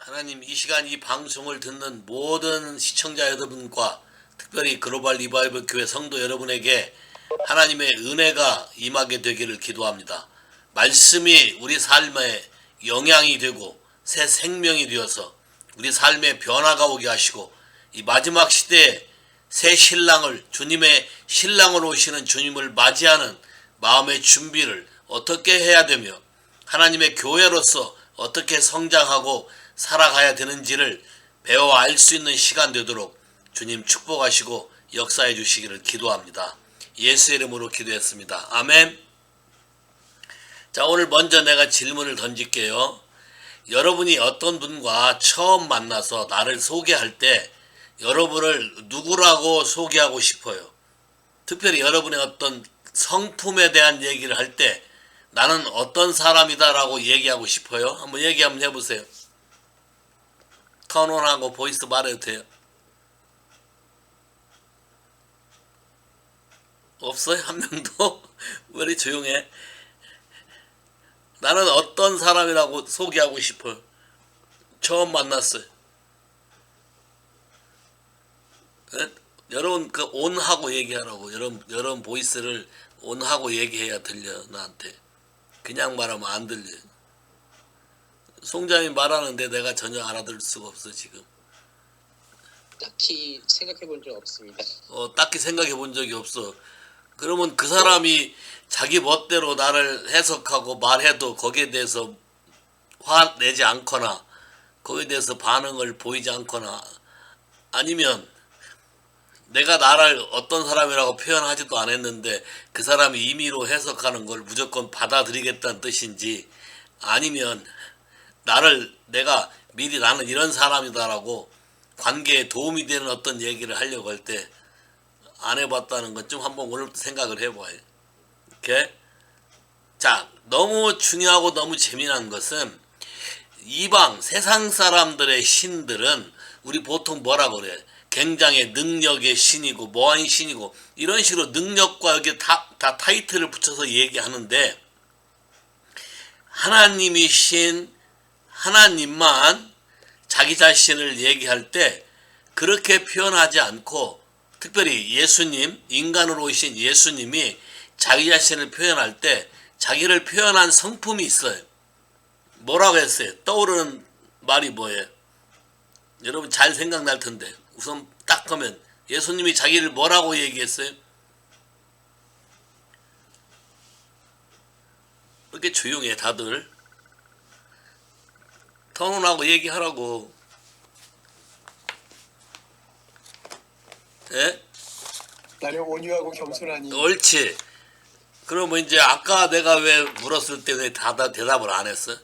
하나님, 이 시간 이 방송을 듣는 모든 시청자 여러분과 특별히 글로벌 리바이벌 교회 성도 여러분에게 하나님의 은혜가 임하게 되기를 기도합니다. 말씀이 우리 삶에 영향이 되고 새 생명이 되어서 우리 삶에 변화가 오게 하시고 이 마지막 시대에 새 신랑을, 주님의 신랑으로 오시는 주님을 맞이하는 마음의 준비를 어떻게 해야 되며 하나님의 교회로서 어떻게 성장하고 살아가야 되는지를 배워 알 수 있는 시간 되도록 주님 축복하시고 역사해 주시기를 기도합니다. 예수의 이름으로 기도했습니다. 아멘. 자, 오늘 먼저 내가 질문을 던질게요. 여러분이 어떤 분과 처음 만나서 나를 소개할 때 여러분을 누구라고 소개하고 싶어요? 특별히 여러분의 어떤 성품에 대한 얘기를 할 때 나는 어떤 사람이다 라고 얘기하고 싶어요? 한번 얘기 한번 해보세요. 턴온하고 보이스 말해도 돼요? 없어요? 한 명도? 왜 이렇게 조용해? 나는 어떤 사람이라고 소개하고 싶어요? 처음 만났어요. 네? 여러분 그 온하고 얘기하라고. 여러분 보이스를 온하고 얘기해야 들려 나한테. 그냥 말하면 안 들려. 송장이 말하는데 내가 전혀 알아들을 수가 없어 지금. 딱히 생각해 본 적 없습니다. 딱히 생각해 본 적이 없어. 그러면 그 사람이 자기 멋대로 나를 해석하고 말해도 거기에 대해서 화내지 않거나 거기에 대해서 반응을 보이지 않거나 아니면 내가 나를 어떤 사람이라고 표현하지도 않았는데 그 사람이 임의로 해석하는 걸 무조건 받아들이겠다는 뜻인지 아니면 내가 미리 나는 이런 사람이다라고 관계에 도움이 되는 어떤 얘기를 하려고 할 때 안 해봤다는 것 좀 한번 오늘부터 생각을 해봐요. 오케이? 자, 너무 중요하고 너무 재미난 것은 이방 세상 사람들의 신들은 우리 보통 뭐라고 그래? 굉장히 능력의 신이고 뭐한 신이고 이런 식으로 능력과 여기 다 타이틀을 붙여서 얘기하는데 하나님이신 하나님만 자기 자신을 얘기할 때 그렇게 표현하지 않고 특별히 예수님, 인간으로 오신 예수님이 자기 자신을 표현할 때 자기를 표현한 성품이 있어요. 뭐라고 했어요? 떠오르는 말이 뭐예요? 여러분 잘 생각날 텐데 우선 딱 하면 예수님이 자기를 뭐라고 얘기했어요? 왜 이렇게 조용해 다들? 턴온하고 얘기하라고. 예? 나는 온유하고 겸손하니. 옳지. 그러면 이제 아까 내가 왜 물었을 때 왜 대답을 안 했어?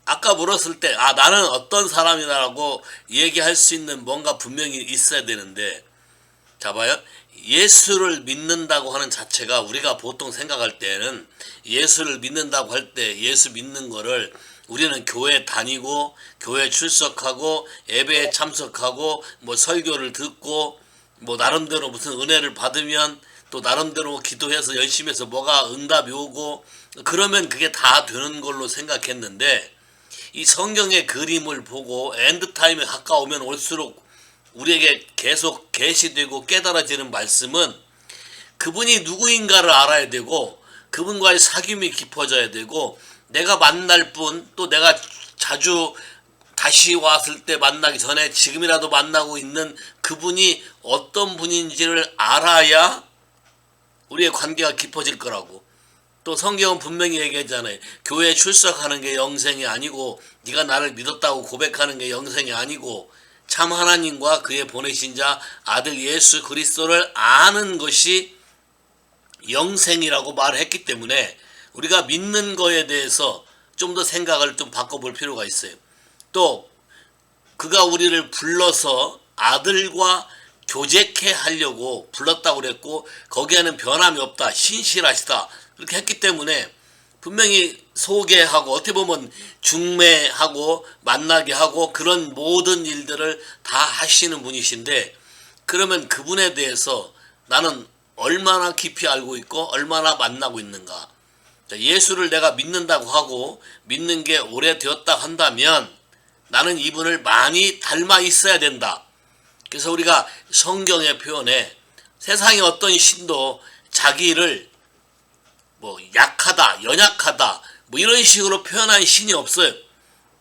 아까 물었을 때 나는 어떤 사람이라고 얘기할 수 있는 뭔가 분명히 있어야 되는데 자 봐요. 예수를 믿는다고 하는 자체가 우리가 보통 생각할 때는 예수를 믿는다고 할 때 예수 믿는 거를 우리는 교회 다니고 교회 출석하고 예배에 참석하고 뭐 설교를 듣고 뭐 나름대로 무슨 은혜를 받으면 또 나름대로 기도해서 열심히 해서 뭐가 응답이 오고 그러면 그게 다 되는 걸로 생각했는데 이 성경의 그림을 보고 엔드타임에 가까우면 올수록 우리에게 계속 계시되고 깨달아지는 말씀은 그분이 누구인가를 알아야 되고 그분과의 사귐이 깊어져야 되고 내가 만날 분 또 내가 자주 다시 왔을 때 만나기 전에 지금이라도 만나고 있는 그분이 어떤 분인지를 알아야 우리의 관계가 깊어질 거라고. 또 성경은 분명히 얘기했잖아요. 교회에 출석하는 게 영생이 아니고 네가 나를 믿었다고 고백하는 게 영생이 아니고 참 하나님과 그의 보내신 자 아들 예수 그리스도를 아는 것이 영생이라고 말을 했기 때문에 우리가 믿는 거에 대해서 좀 더 생각을 좀 바꿔볼 필요가 있어요. 또 그가 우리를 불러서 아들과 교제케 하려고 불렀다고 그랬고 거기에는 변함이 없다. 신실하시다. 그렇게 했기 때문에 분명히 소개하고 어떻게 보면 중매하고 만나게 하고 그런 모든 일들을 다 하시는 분이신데 그러면 그분에 대해서 나는 얼마나 깊이 알고 있고 얼마나 만나고 있는가. 예수를 내가 믿는다고 하고 믿는 게 오래되었다 한다면 나는 이분을 많이 닮아 있어야 된다. 그래서 우리가 성경의 표현에 세상의 어떤 신도 자기를 뭐 약하다, 연약하다 뭐 이런 식으로 표현한 신이 없어요.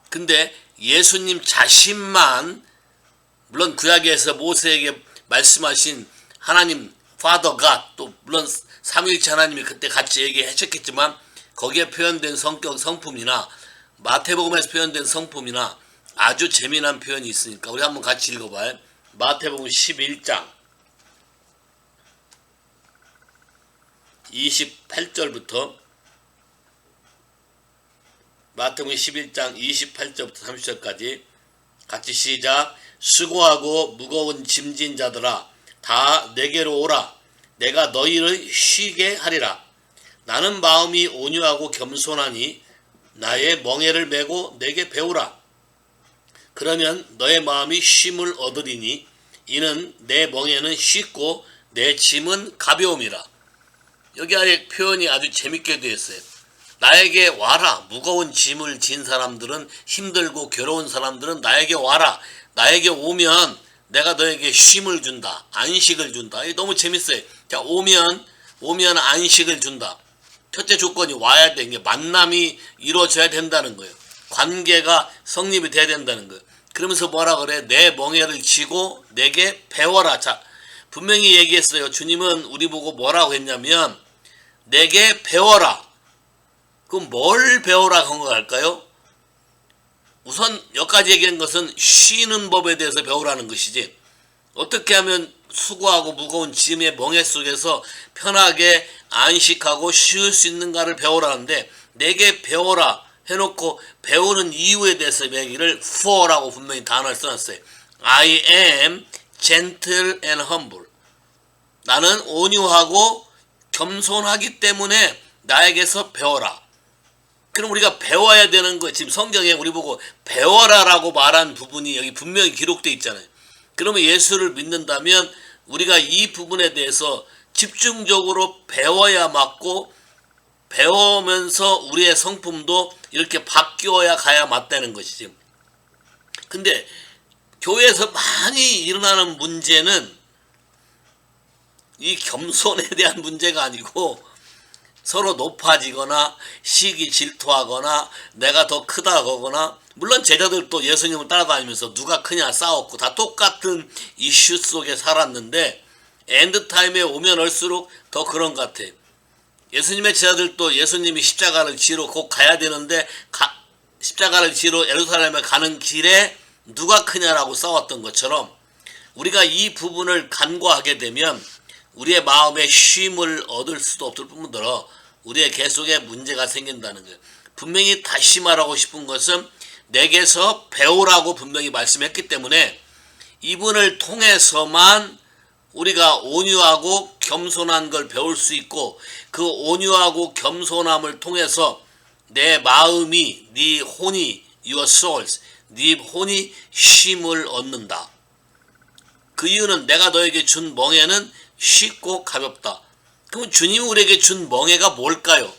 근데 예수님 자신만, 물론 구약에서 모세에게 말씀하신 하나님 Father God, 또 물론 삼위일체 하나님이 그때 같이 얘기하셨겠지만 거기에 표현된 성품이나 마태복음에서 표현된 성품이나 아주 재미난 표현이 있으니까 우리 한번 같이 읽어봐요. 마태복음 11장 28절부터 마태복음 11장 28절부터 30절까지 같이 시작. 수고하고 무거운 짐진 자들아 다 내게로 오라. 내가 너희를 쉬게 하리라. 나는 마음이 온유하고 겸손하니 나의 멍에를 메고 내게 배우라. 그러면 너의 마음이 쉼을 얻으리니 이는 내 멍에는 쉽고 내 짐은 가벼움이라. 여기 아래 표현이 아주 재밌게 되어 있어요. 나에게 와라. 무거운 짐을 진 사람들은, 힘들고 괴로운 사람들은 나에게 와라. 나에게 오면 내가 너에게 쉼을 준다. 안식을 준다. 이게 너무 재밌어요. 자, 오면 안식을 준다. 첫째 조건이 와야 되는 게 만남이 이루어져야 된다는 거예요. 관계가 성립이 돼야 된다는 거예요. 그러면서 뭐라 그래? 내 멍에를 쥐고 내게 배워라. 자, 분명히 얘기했어요. 주님은 우리 보고 뭐라고 했냐면 내게 배워라. 그럼 뭘 배워라 한 거 할까요? 우선 여기까지 얘기한 것은 쉬는 법에 대해서 배우라는 것이지, 어떻게 하면 수고하고 무거운 짐의 멍에 속에서 편하게 안식하고 쉴 수 있는가를 배우라는데, 내게 배워라 해놓고 배우는 이유에 대해서 얘기를 for라고 분명히 단어를 써놨어요. I am gentle and humble. 나는 온유하고 겸손하기 때문에 나에게서 배워라. 그럼 우리가 배워야 되는 거, 지금 성경에 우리 보고 배워라라고 말한 부분이 여기 분명히 기록되어 있잖아요. 그러면 예수를 믿는다면 우리가 이 부분에 대해서 집중적으로 배워야 맞고, 배우면서 우리의 성품도 이렇게 바뀌어야 가야 맞다는 것이지. 근데 교회에서 많이 일어나는 문제는 이 겸손에 대한 문제가 아니고 서로 높아지거나 시기 질투하거나 내가 더 크다 거거나, 물론 제자들도 예수님을 따라다니면서 누가 크냐 싸웠고 다 똑같은 이슈 속에 살았는데 엔드타임에 오면 올수록 더 그런 것 같아요. 예수님의 제자들도 예수님이 십자가를 지러 곧 가야 되는데 십자가를 지러 예루살렘에 가는 길에 누가 크냐라고 싸웠던 것처럼 우리가 이 부분을 간과하게 되면 우리의 마음에 쉼을 얻을 수도 없을 뿐더러 우리의 계속에 문제가 생긴다는 거예요. 분명히 다시 말하고 싶은 것은 내게서 배우라고 분명히 말씀했기 때문에 이분을 통해서만 우리가 온유하고 겸손한 걸 배울 수 있고, 그 온유하고 겸손함을 통해서 내 마음이, 네 혼이, your souls, 네 혼이 쉼을 얻는다. 그 이유는 내가 너에게 준 멍에는 쉽고 가볍다. 그럼 주님이 우리에게 준 멍에가 뭘까요?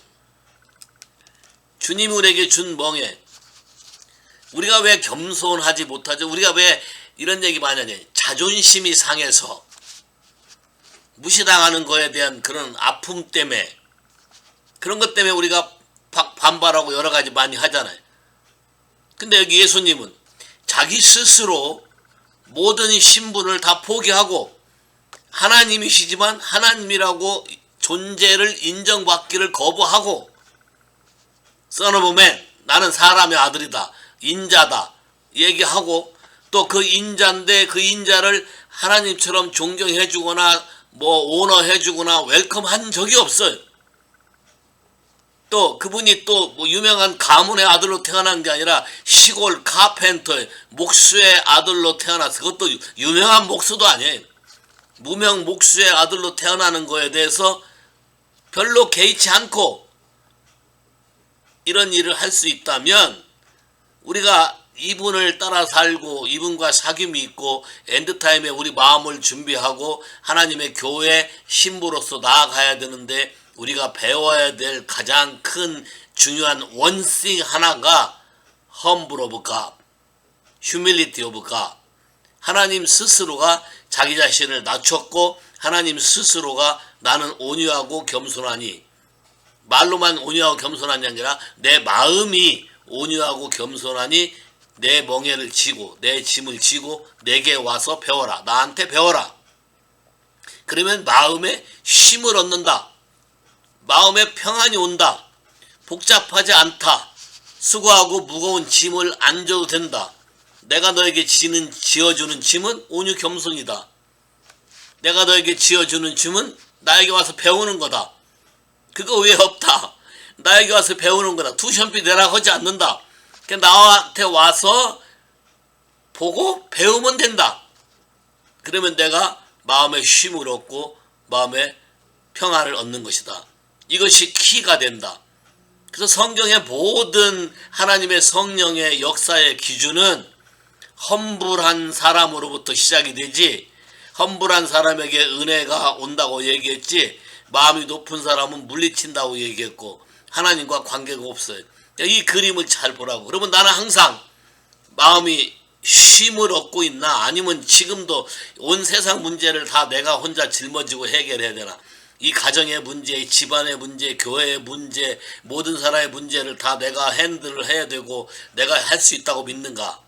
주님이 우리에게 준 멍에, 우리가 왜 겸손하지 못하죠? 우리가 왜 이런 얘기 많이 하냐? 자존심이 상해서 무시당하는 거에 대한 그런 아픔 때문에, 그런 것 때문에 우리가 반발하고 여러 가지 많이 하잖아요. 근데 여기 예수님은 자기 스스로 모든 신분을 다 포기하고 하나님이시지만 하나님이라고 존재를 인정받기를 거부하고, Son of Man, 나는 사람의 아들이다, 인자다 얘기하고, 또 그 인자인데 그 인자를 하나님처럼 존경해주거나 뭐 오너해주거나 웰컴한 적이 없어요. 또 그분이 또 뭐 유명한 가문의 아들로 태어난 게 아니라 시골 카펜터의 목수의 아들로 태어나서, 그것도 유명한 목수도 아니에요. 무명 목수의 아들로 태어나는 거에 대해서 별로 개의치 않고 이런 일을 할 수 있다면, 우리가 이분을 따라 살고 이분과 사귐이 있고 엔드타임에 우리 마음을 준비하고 하나님의 교회 신부로서 나아가야 되는데 우리가 배워야 될 가장 큰 중요한 원싱 하나가 humble of God, humility of God. 하나님 스스로가 자기 자신을 낮췄고 하나님 스스로가 나는 온유하고 겸손하니, 말로만 온유하고 겸손하니 아니라 내 마음이 온유하고 겸손하니 내 멍에를 지고 내 짐을 지고 내게 와서 배워라. 나한테 배워라. 그러면 마음에 쉼을 얻는다. 마음에 평안이 온다. 복잡하지 않다. 수고하고 무거운 짐을 안 져도 된다. 내가 너에게 지어주는 짐은 온유 겸손이다. 내가 너에게 지어주는 짐은 나에게 와서 배우는 거다. 그거 왜 없다. 나에게 와서 배우는 거다. 투션비 내라고 하지 않는다. 그냥 나한테 와서 보고 배우면 된다. 그러면 내가 마음의 쉼을 얻고 마음의 평안을 얻는 것이다. 이것이 키가 된다. 그래서 성경의 모든 하나님의 성령의 역사의 기준은 험불한 사람으로부터 시작이 되지, 험불한 사람에게 은혜가 온다고 얘기했지, 마음이 높은 사람은 물리친다고 얘기했고 하나님과 관계가 없어요. 이 그림을 잘 보라고. 그러면 나는 항상 마음이 쉼을 얻고 있나, 아니면 지금도 온 세상 문제를 다 내가 혼자 짊어지고 해결해야 되나, 이 가정의 문제, 집안의 문제, 교회의 문제, 모든 사람의 문제를 다 내가 핸들을 해야 되고 내가 할 수 있다고 믿는가.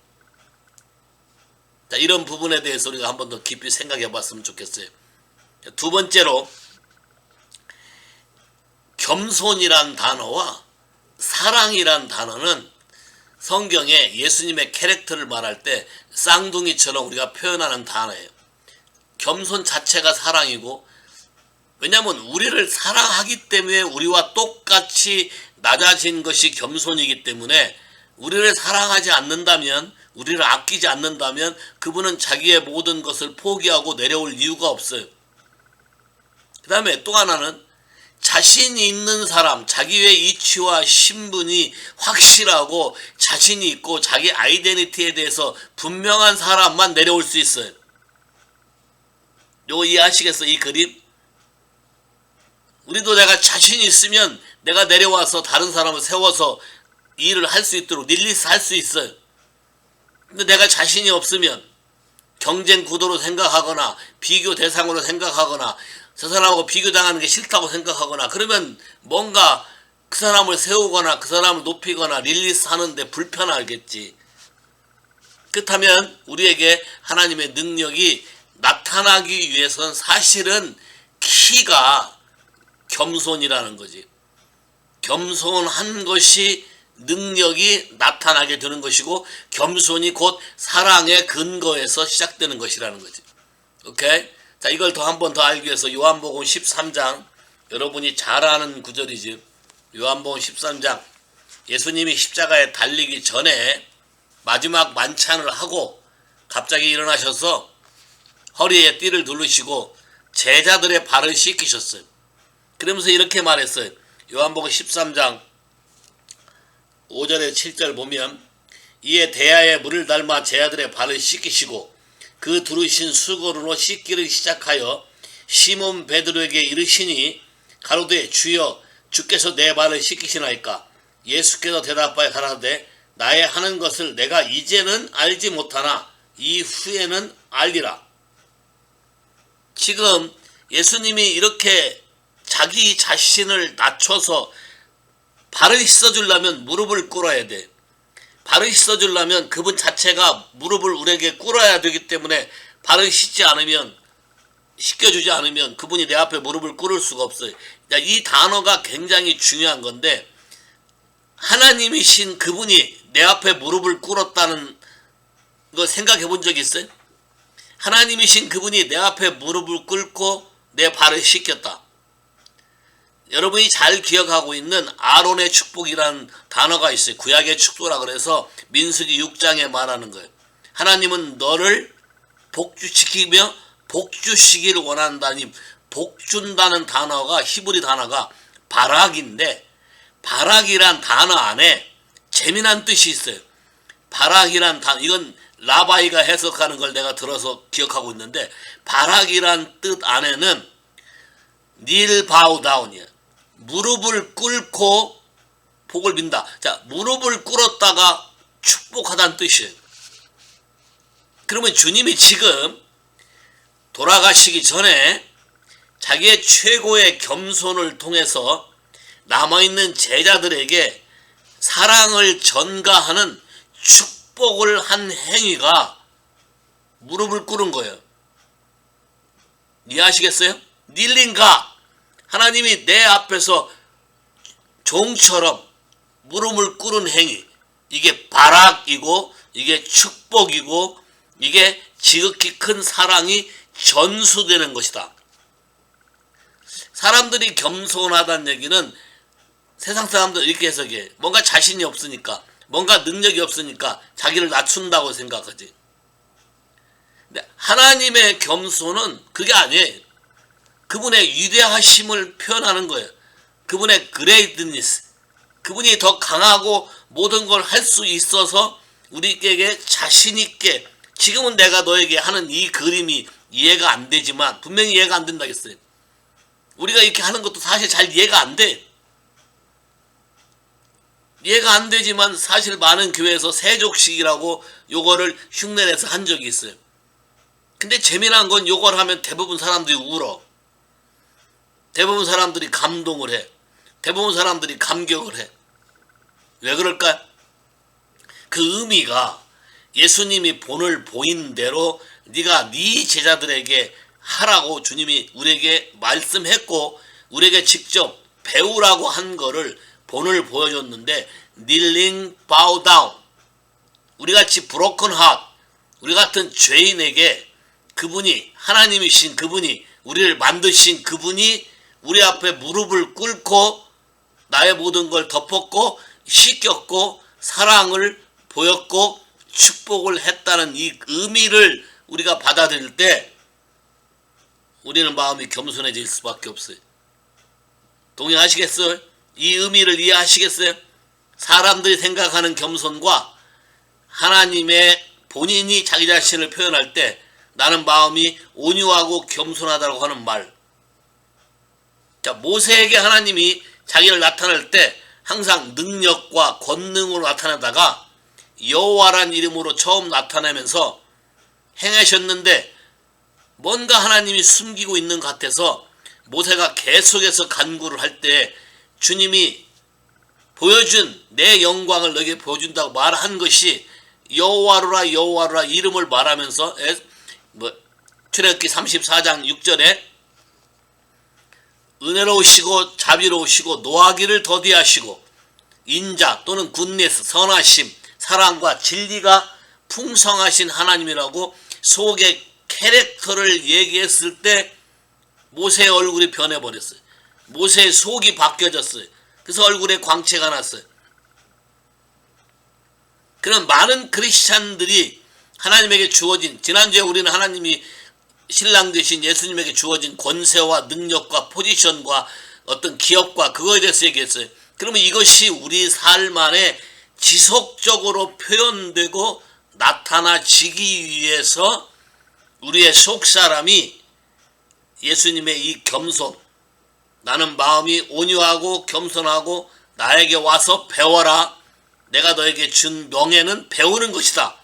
자, 이런 부분에 대해서 우리가 한 번 더 깊이 생각해 봤으면 좋겠어요. 두 번째로, 겸손이란 단어와 사랑이란 단어는 성경에 예수님의 캐릭터를 말할 때 쌍둥이처럼 우리가 표현하는 단어예요. 겸손 자체가 사랑이고, 왜냐하면 우리를 사랑하기 때문에 우리와 똑같이 낮아진 것이 겸손이기 때문에, 우리를 사랑하지 않는다면, 우리를 아끼지 않는다면 그분은 자기의 모든 것을 포기하고 내려올 이유가 없어요. 그 다음에 또 하나는 자신이 있는 사람, 자기의 이치와 신분이 확실하고 자신이 있고 자기 아이덴티티에 대해서 분명한 사람만 내려올 수 있어요. 요거 이해하시겠어요? 이 그림? 우리도 내가 자신이 있으면 내가 내려와서 다른 사람을 세워서 일을 할 수 있도록 릴리스 할 수 있어요. 근데 내가 자신이 없으면 경쟁 구도로 생각하거나 비교 대상으로 생각하거나 저 사람하고 비교당하는 게 싫다고 생각하거나, 그러면 뭔가 그 사람을 세우거나 그 사람을 높이거나 릴리스 하는데 불편하겠지. 그렇다면 우리에게 하나님의 능력이 나타나기 위해서는 사실은 키가 겸손이라는 거지. 겸손한 것이 능력이 나타나게 되는 것이고, 겸손이 곧 사랑의 근거에서 시작되는 것이라는 거지. 오케이? 자, 이걸 더 한 번 더 알기 위해서 요한복음 13장, 여러분이 잘 아는 구절이지. 요한복음 13장, 예수님이 십자가에 달리기 전에 마지막 만찬을 하고 갑자기 일어나셔서 허리에 띠를 두르시고 제자들의 발을 씻기셨어요. 그러면서 이렇게 말했어요. 요한복음 13장 5절에 7절 보면, 이에 대야의 물을 닮아 제자들의 발을 씻기시고 그 두르신 수고로 씻기를 시작하여 시몬 베드로에게 이르시니 가로되 주여 주께서 내 발을 씻기시나이까. 예수께서 대답하여 가라사대 나의 하는 것을 내가 이제는 알지 못하나 이후에는 알리라. 지금 예수님이 이렇게 자기 자신을 낮춰서 발을 씻어주려면 무릎을 꿇어야 돼. 발을 씻어주려면 그분 자체가 무릎을 우리에게 꿇어야 되기 때문에 발을 씻겨주지 않으면 그분이 내 앞에 무릎을 꿇을 수가 없어요. 이 단어가 굉장히 중요한 건데, 하나님이신 그분이 내 앞에 무릎을 꿇었다는 거 생각해 본 적 있어요? 하나님이신 그분이 내 앞에 무릎을 꿇고 내 발을 씻겼다. 여러분이 잘 기억하고 있는 아론의 축복이라는 단어가 있어요. 구약의 축도라 그래서 민수기 6장에 말하는 거예요. 하나님은 너를 복주시키며 복주시기를 원한다니, 복준다는 단어가 히브리 단어가 바락인데, 바락이란 단어 안에 재미난 뜻이 있어요. 바락이란 단어, 이건 라바이가 해석하는 걸 내가 들어서 기억하고 있는데, 바락이란 뜻 안에는 닐 바우 다운이야. 무릎을 꿇고 복을 빈다. 자, 무릎을 꿇었다가 축복하다는 뜻이에요. 그러면 주님이 지금 돌아가시기 전에 자기의 최고의 겸손을 통해서 남아있는 제자들에게 사랑을 전가하는 축복을 한 행위가 무릎을 꿇은 거예요. 이해하시겠어요? 닐링가, 하나님이 내 앞에서 종처럼 무릎을 꿇은 행위, 이게 바락이고 이게 축복이고 이게 지극히 큰 사랑이 전수되는 것이다. 사람들이 겸손하다는 얘기는 세상 사람들 이렇게 해석해. 뭔가 자신이 없으니까, 뭔가 능력이 없으니까 자기를 낮춘다고 생각하지. 근데 하나님의 겸손은 그게 아니에요. 그분의 위대하심을 표현하는 거예요. 그분의 greatness, 그분이 더 강하고 모든 걸 할 수 있어서 우리에게 자신 있게, 지금은 내가 너에게 하는 이 그림이 이해가 안 되지만 분명히 이해가 안 된다겠어요. 우리가 이렇게 하는 것도 사실 잘 이해가 안 돼. 이해가 안 되지만 사실 많은 교회에서 세족식이라고 요거를 흉내내서 한 적이 있어요. 근데 재미난 건 요걸 하면 대부분 사람들이 울어. 대부분 사람들이 감동을 해. 대부분 사람들이 감격을 해. 왜 그럴까? 그 의미가 예수님이 본을 보인 대로 네가 네 제자들에게 하라고 주님이 우리에게 말씀했고 우리에게 직접 배우라고 한 거를 본을 보여줬는데, kneeling, bow down, 우리같이 broken heart, 우리 같은 죄인에게 그분이, 하나님이신 그분이, 우리를 만드신 그분이 우리 앞에 무릎을 꿇고 나의 모든 걸 덮었고 씻겼고 사랑을 보였고 축복을 했다는 이 의미를 우리가 받아들일 때 우리는 마음이 겸손해질 수밖에 없어요. 동의하시겠어요? 이 의미를 이해하시겠어요? 사람들이 생각하는 겸손과 하나님의 본인이 자기 자신을 표현할 때 나는 마음이 온유하고 겸손하다고 하는 말. 자, 모세에게 하나님이 자기를 나타낼 때 항상 능력과 권능으로 나타나다가 여호와란 이름으로 처음 나타내면서 행하셨는데 뭔가 하나님이 숨기고 있는 것 같아서 모세가 계속해서 간구를 할 때 주님이 보여준 내 영광을 너에게 보여준다고 말한 것이 여호와로라 여호와로라 이름을 말하면서 출애굽기 34장 6절에 은혜로우시고 자비로우시고 노하기를 더디하시고 인자 또는 굿네스 선하심 사랑과 진리가 풍성하신 하나님이라고 속의 캐릭터를 얘기했을 때 모세의 얼굴이 변해버렸어요. 모세의 속이 바뀌어졌어요. 그래서 얼굴에 광채가 났어요. 그런 많은 크리스찬들이 하나님에게 주어진, 지난주에 우리는 하나님이 신랑 되신 예수님에게 주어진 권세와 능력과 포지션과 어떤 기업과 그거에 대해서 얘기했어요. 그러면 이것이 우리 삶 안에 지속적으로 표현되고 나타나지기 위해서 우리의 속사람이 예수님의 이 겸손, 나는 마음이 온유하고 겸손하고 나에게 와서 배워라. 내가 너에게 준 명예는 배우는 것이다.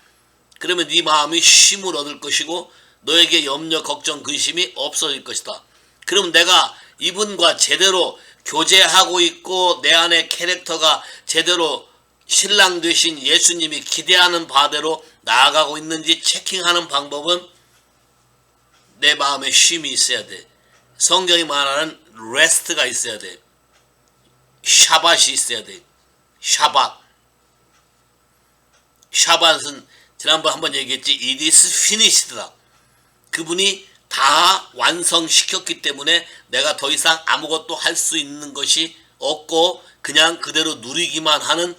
그러면 네 마음이 쉼을 얻을 것이고 너에게 염려, 걱정, 근심이 없어질 것이다. 그럼 내가 이분과 제대로 교제하고 있고 내 안에 캐릭터가 제대로 신랑 되신 예수님이 기대하는 바대로 나아가고 있는지 체킹하는 방법은 내 마음에 쉼이 있어야 돼. 성경이 말하는 레스트가 있어야 돼. 샤밧이 있어야 돼. 샤밧. 샤밧은 지난번 한번 얘기했지. It is finished다. 그분이 다 완성시켰기 때문에 내가 더 이상 아무것도 할 수 있는 것이 없고 그냥 그대로 누리기만 하는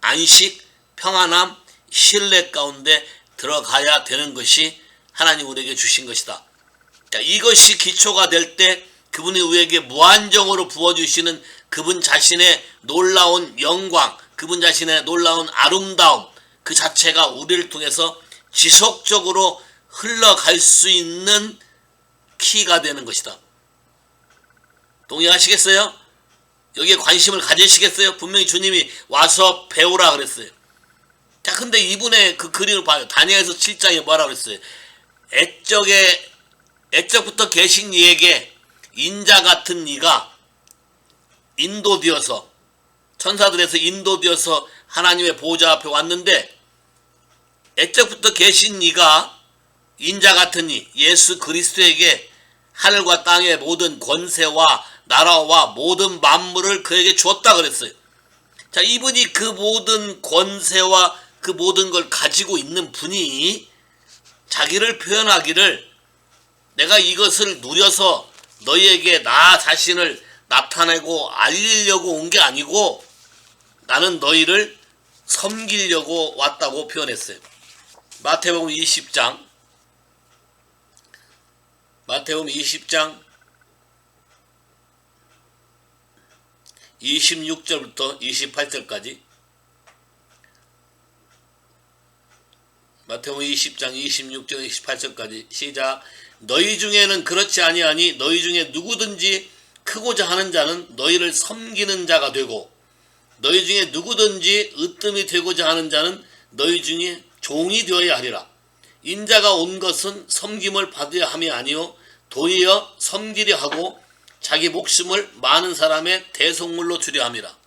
안식, 평안함, 신뢰 가운데 들어가야 되는 것이 하나님 우리에게 주신 것이다. 자, 이것이 기초가 될 때 그분이 우리에게 무한정으로 부어주시는 그분 자신의 놀라운 영광, 그분 자신의 놀라운 아름다움 그 자체가 우리를 통해서 지속적으로 흘러갈 수 있는 키가 되는 것이다. 동의하시겠어요? 여기에 관심을 가지시겠어요? 분명히 주님이 와서 배우라 그랬어요. 자, 근데 이분의 그 그림을 봐요. 다니엘서 7장에 뭐라 그랬어요? 애적부터 계신 이에게 인자 같은 이가 인도되어서, 천사들에서 인도되어서 하나님의 보좌 앞에 왔는데, 애적부터 계신 이가 인자 같은 이 예수 그리스도에게 하늘과 땅의 모든 권세와 나라와 모든 만물을 그에게 주었다 그랬어요. 자, 이분이 그 모든 권세와 그 모든 걸 가지고 있는 분이 자기를 표현하기를, 내가 이것을 누려서 너희에게 나 자신을 나타내고 알리려고 온 게 아니고 나는 너희를 섬기려고 왔다고 표현했어요. 마태복음 20장 26절부터 28절까지, 마태복음 20장 26절 28절까지 시작. 너희 중에는 그렇지 아니하니 너희 중에 누구든지 크고자 하는 자는 너희를 섬기는 자가 되고, 너희 중에 누구든지 으뜸이 되고자 하는 자는 너희 중에 종이 되어야 하리라. 인자가 온 것은 섬김을 받으려 함이 아니요 도리어 섬기려 하고 자기 목숨을 많은 사람의 대속물로 주려 함이라.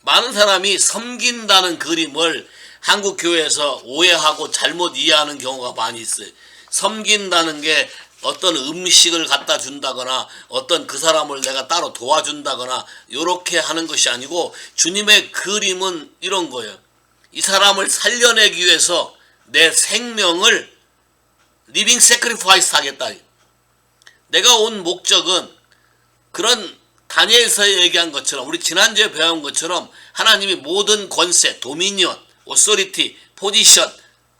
많은 사람이 섬긴다는 그림을 한국 교회에서 오해하고 잘못 이해하는 경우가 많이 있어요. 섬긴다는 게 어떤 음식을 갖다 준다거나 어떤 그 사람을 내가 따로 도와준다거나 이렇게 하는 것이 아니고, 주님의 그림은 이런 거예요. 이 사람을 살려내기 위해서 내 생명을 리빙 세크리파이스 하겠다. 내가 온 목적은 그런 다니엘서에 얘기한 것처럼, 우리 지난주에 배운 것처럼 하나님이 모든 권세, 도미니언, 오소리티, 포지션,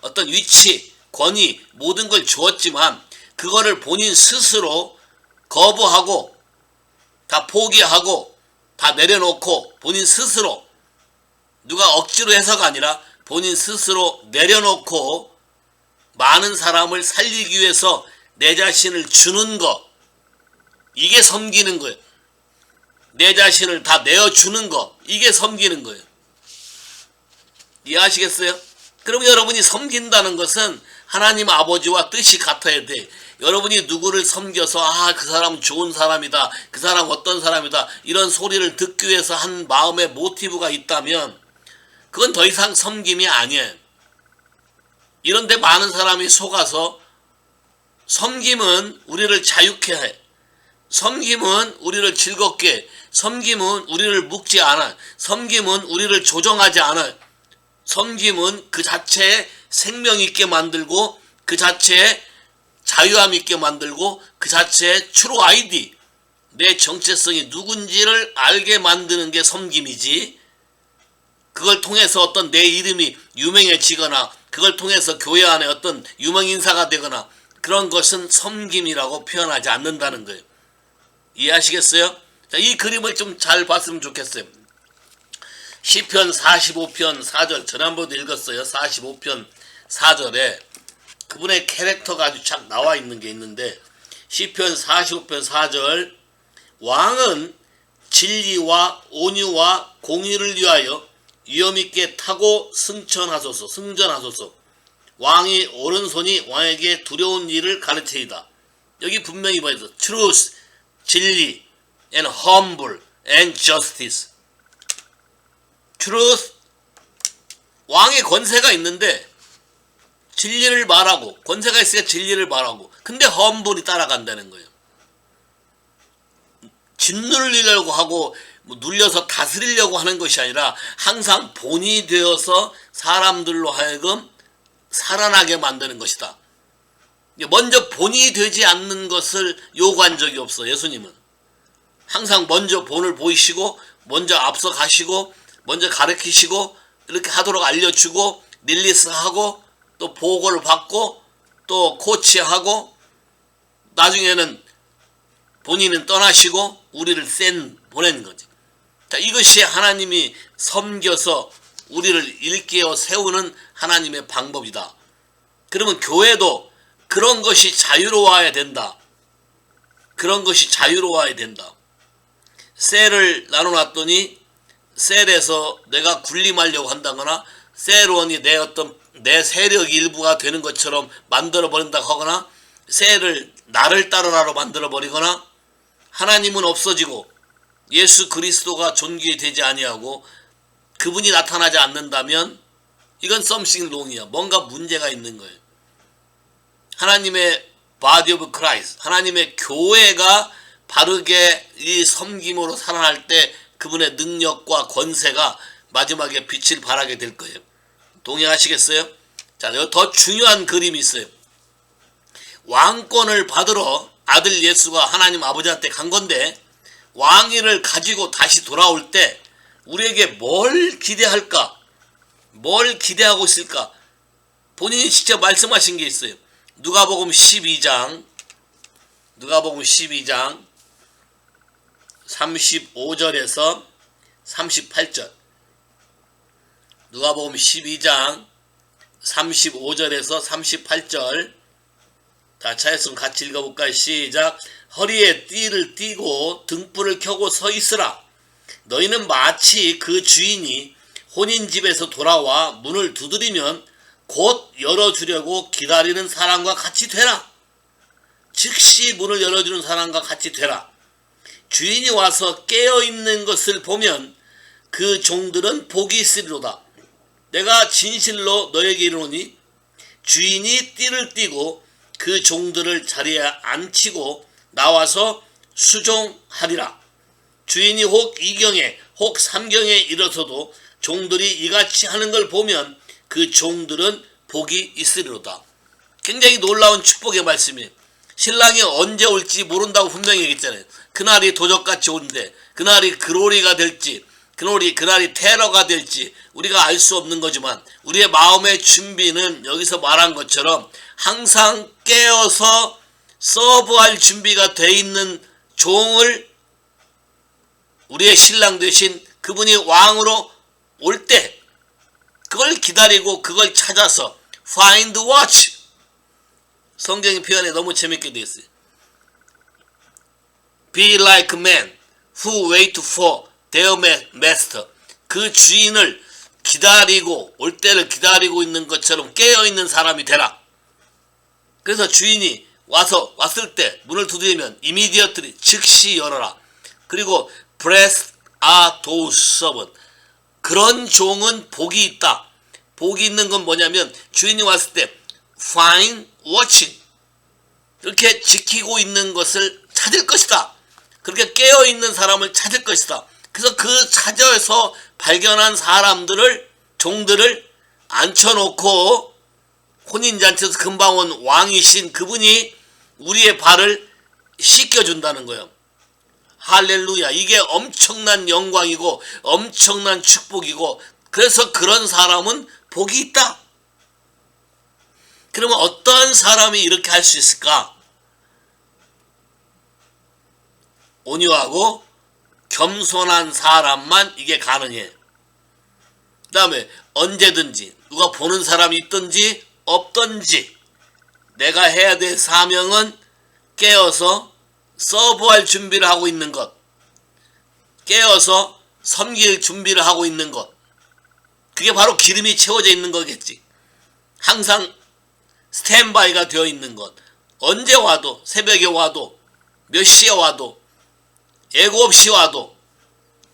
어떤 위치, 권위, 모든 걸 주었지만 그거를 본인 스스로 거부하고 다 포기하고 다 내려놓고, 본인 스스로, 누가 억지로 해서가 아니라 본인 스스로 내려놓고 많은 사람을 살리기 위해서 내 자신을 주는 것, 이게 섬기는 거예요. 내 자신을 다 내어주는 것, 이게 섬기는 거예요. 이해하시겠어요? 그럼 여러분이 섬긴다는 것은 하나님 아버지와 뜻이 같아야 돼. 여러분이 누구를 섬겨서 그 사람은 좋은 사람이다, 그 사람 어떤 사람이다, 이런 소리를 듣기 위해서 한 마음의 모티브가 있다면 그건 더 이상 섬김이 아니에요. 이런데 많은 사람이 속아서 섬김은 우리를 자유케 해, 섬김은 우리를 즐겁게 해, 섬김은 우리를 묶지 않아, 섬김은 우리를 조정하지 않아, 섬김은 그 자체에 생명 있게 만들고 그 자체에 자유함 있게 만들고 그 자체에 트루 아이디, 내 정체성이 누군지를 알게 만드는 게 섬김이지, 그걸 통해서 어떤 내 이름이 유명해지거나 그걸 통해서 교회 안에 어떤 유명인사가 되거나 그런 것은 섬김이라고 표현하지 않는다는 거예요. 이해하시겠어요? 자, 이 그림을 좀 잘 봤으면 좋겠어요. 시편 45편 4절, 지난번도 읽었어요. 45편 4절에 그분의 캐릭터가 아주 쫙 나와 있는 게 있는데, 시편 45편 4절, 왕은 진리와 온유와 공의를 위하여 위엄있게 타고 승전하소서. 왕이 오른손이 왕에게 두려운 일을 가르치이다. 여기 분명히 봐야 돼. truth, 진리, and humble, and justice. truth, 왕의 권세가 있는데 진리를 말하고, 권세가 있으니까 진리를 말하고, 근데 humble이 따라간다는 거예요. 짓누르려고 하고 눌려서 다스리려고 하는 것이 아니라 항상 본이 되어서 사람들로 하여금 살아나게 만드는 것이다. 먼저 본이 되지 않는 것을 요구한 적이 없어. 예수님은 항상 먼저 본을 보이시고 먼저 앞서 가시고 먼저 가르치시고 이렇게 하도록 알려주고 릴리스하고 또 보고를 받고 또 코치하고 나중에는 본인은 떠나시고 우리를 보낸 거지. 자, 이것이 하나님이 섬겨서 우리를 일깨워 세우는 하나님의 방법이다. 그러면 교회도 그런 것이 자유로워야 된다. 그런 것이 자유로워야 된다. 셀을 나눠놨더니 셀에서 내가 군림하려고 한다거나 셀원이 내 세력 일부가 되는 것처럼 만들어 버린다고 하거나 셀을 나를 따르라로 만들어 버리거나 하나님은 없어지고 예수 그리스도가 존귀되지 아니하고 그분이 나타나지 않는다면 이건 something wrong이야. 뭔가 문제가 있는 거예요. 하나님의 body of Christ, 하나님의 교회가 바르게 이 섬김으로 살아날 때 그분의 능력과 권세가 마지막에 빛을 발하게 될 거예요. 동의하시겠어요? 자, 여기 더 중요한 그림이 있어요. 왕권을 받으러 아들 예수가 하나님 아버지한테 간 건데 왕위를 가지고 다시 돌아올 때 우리에게 뭘 기대할까? 뭘 기대하고 있을까? 본인이 직접 말씀하신 게 있어요. 누가복음 12장 35절에서 38절. 누가복음 12장 35절에서 38절. 다 차였으면 같이 읽어볼까요? 시작. 허리에 띠를 띠고 등불을 켜고 서 있으라. 너희는 마치 그 주인이 혼인집에서 돌아와 문을 두드리면 곧 열어주려고 기다리는 사람과 같이 되라. 즉시 문을 열어주는 사람과 같이 되라. 주인이 와서 깨어있는 것을 보면 그 종들은 복이 있으리로다. 내가 진실로 너에게 이르노니 주인이 띠를 띠고 그 종들을 자리에 앉히고 나와서 수종하리라. 주인이 혹 2경에 혹 3경에 일어서도 종들이 이같이 하는 걸 보면 그 종들은 복이 있으리로다. 굉장히 놀라운 축복의 말씀이에요. 신랑이 언제 올지 모른다고 분명히 얘기했잖아요. 그날이 도적같이 오는데 그날이 글로리가 될지 그날이 테러가 될지 우리가 알 수 없는 거지만 우리의 마음의 준비는 여기서 말한 것처럼 항상 깨어서 서브할 준비가 돼 있는 종을 우리의 신랑 되신 그분이 왕으로 올 때 그걸 기다리고 그걸 찾아서 find watch. 성경의 표현에 너무 재밌게 되어 있어요. Be like men who wait for their master. 그 주인을 기다리고 올 때를 기다리고 있는 것처럼 깨어있는 사람이 되라. 그래서 주인이 왔을 때 문을 두드리면 immediately 즉시 열어라. 그리고 blessed are those servants. 그런 종은 복이 있다. 복이 있는 건 뭐냐면 주인이 왔을 때 find watching. 이렇게 지키고 있는 것을 찾을 것이다. 그렇게 깨어있는 사람을 찾을 것이다. 그래서 그 찾아서 발견한 종들을 앉혀놓고 혼인잔치에서 금방 온 왕이신 그분이 우리의 발을 씻겨준다는 거예요. 할렐루야. 이게 엄청난 영광이고 엄청난 축복이고 그래서 그런 사람은 복이 있다. 그러면 어떠한 사람이 이렇게 할 수 있을까? 온유하고 겸손한 사람만 이게 가능해. 그 다음에 언제든지 누가 보는 사람이 있든지 없든지 내가 해야 될 사명은 깨어서 서브할 준비를 하고 있는 것, 깨어서 섬길 준비를 하고 있는 것, 그게 바로 기름이 채워져 있는 거겠지. 항상 스탠바이가 되어 있는 것, 언제 와도, 새벽에 와도, 몇 시에 와도, 예고 없이 와도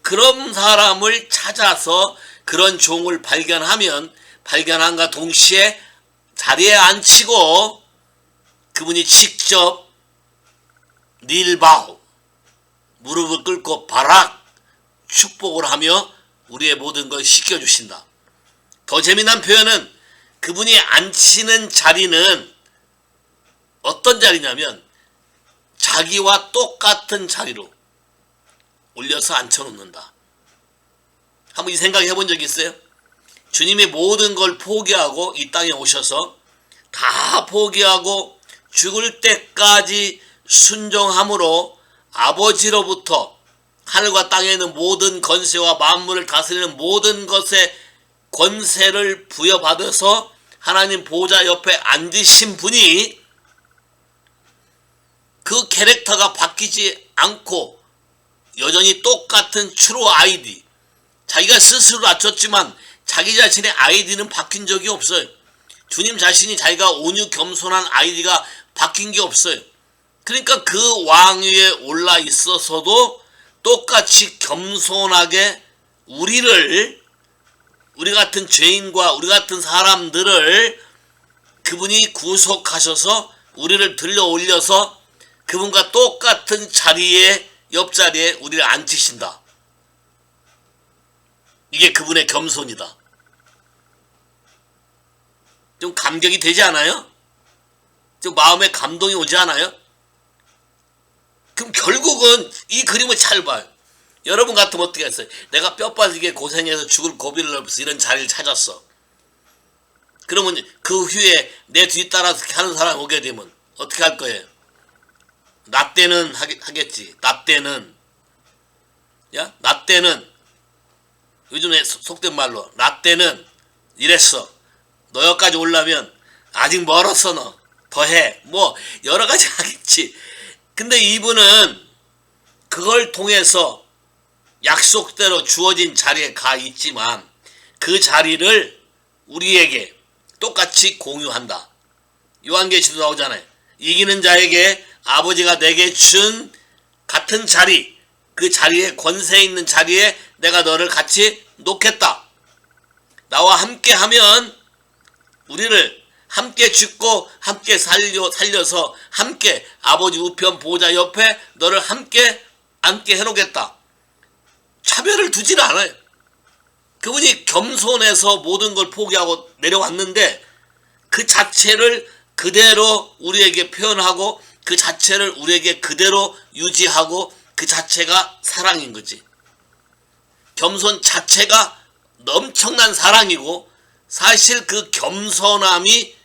그런 사람을 찾아서 그런 종을 발견함과 동시에 자리에 앉히고 그분이 직접 닐바우 무릎을 꿇고 바락 축복을 하며 우리의 모든 걸 씻겨주신다. 더 재미난 표현은 그분이 앉히는 자리는 어떤 자리냐면 자기와 똑같은 자리로 올려서 앉혀놓는다. 한번 이 생각 해본 적 있어요? 주님이 모든 걸 포기하고 이 땅에 오셔서 다 포기하고 죽을 때까지 순종함으로 아버지로부터 하늘과 땅에 있는 모든 권세와 만물을 다스리는 모든 것의 권세를 부여받아서 하나님 보좌 옆에 앉으신 분이 그 캐릭터가 바뀌지 않고 여전히 똑같은 트루 아이디, 자기가 스스로 낮췄지만 자기 자신의 아이디는 바뀐 적이 없어요. 주님 자신이 자기가 온유 겸손한 아이디가 바뀐 게 없어요. 그러니까 그 왕위에 올라 있어서도 똑같이 겸손하게 우리 같은 죄인과 우리 같은 사람들을 그분이 구속하셔서 우리를 들려 올려서 그분과 똑같은 자리에, 옆자리에 우리를 앉히신다. 이게 그분의 겸손이다. 좀 감격이 되지 않아요? 좀 마음에 감동이 오지 않아요? 그럼 결국은 이 그림을 잘 봐요. 여러분 같으면 어떻게 했어요? 내가 뼈 빠지게 고생해서 죽을 고비를 넘어서 이런 자리를 찾았어. 그러면 그 후에 내 뒤따라서 하는 사람이 오게 되면 어떻게 할 거예요? 나 때는 하겠지. 나 때는. 야? 나 때는. 요즘에 속된 말로 나 때는 이랬어. 너 여기까지 오려면 아직 멀었어. 너 더해. 뭐 여러 가지 하겠지. 근데 이분은 그걸 통해서 약속대로 주어진 자리에 가 있지만 그 자리를 우리에게 똑같이 공유한다. 요한계시도 나오잖아요. 이기는 자에게 아버지가 내게 준 같은 자리, 그 자리에, 권세 있는 자리에 내가 너를 같이 놓겠다. 나와 함께 하면 우리를 함께 죽고 함께 살려서 함께 아버지 우편 보좌 옆에 너를 함께 앉게 해놓겠다. 차별을 두지는 않아요. 그분이 겸손해서 모든 걸 포기하고 내려왔는데 그 자체를 그대로 우리에게 표현하고 그 자체를 우리에게 그대로 유지하고 그 자체가 사랑인 거지. 겸손 자체가 엄청난 사랑이고 사실 그 겸손함이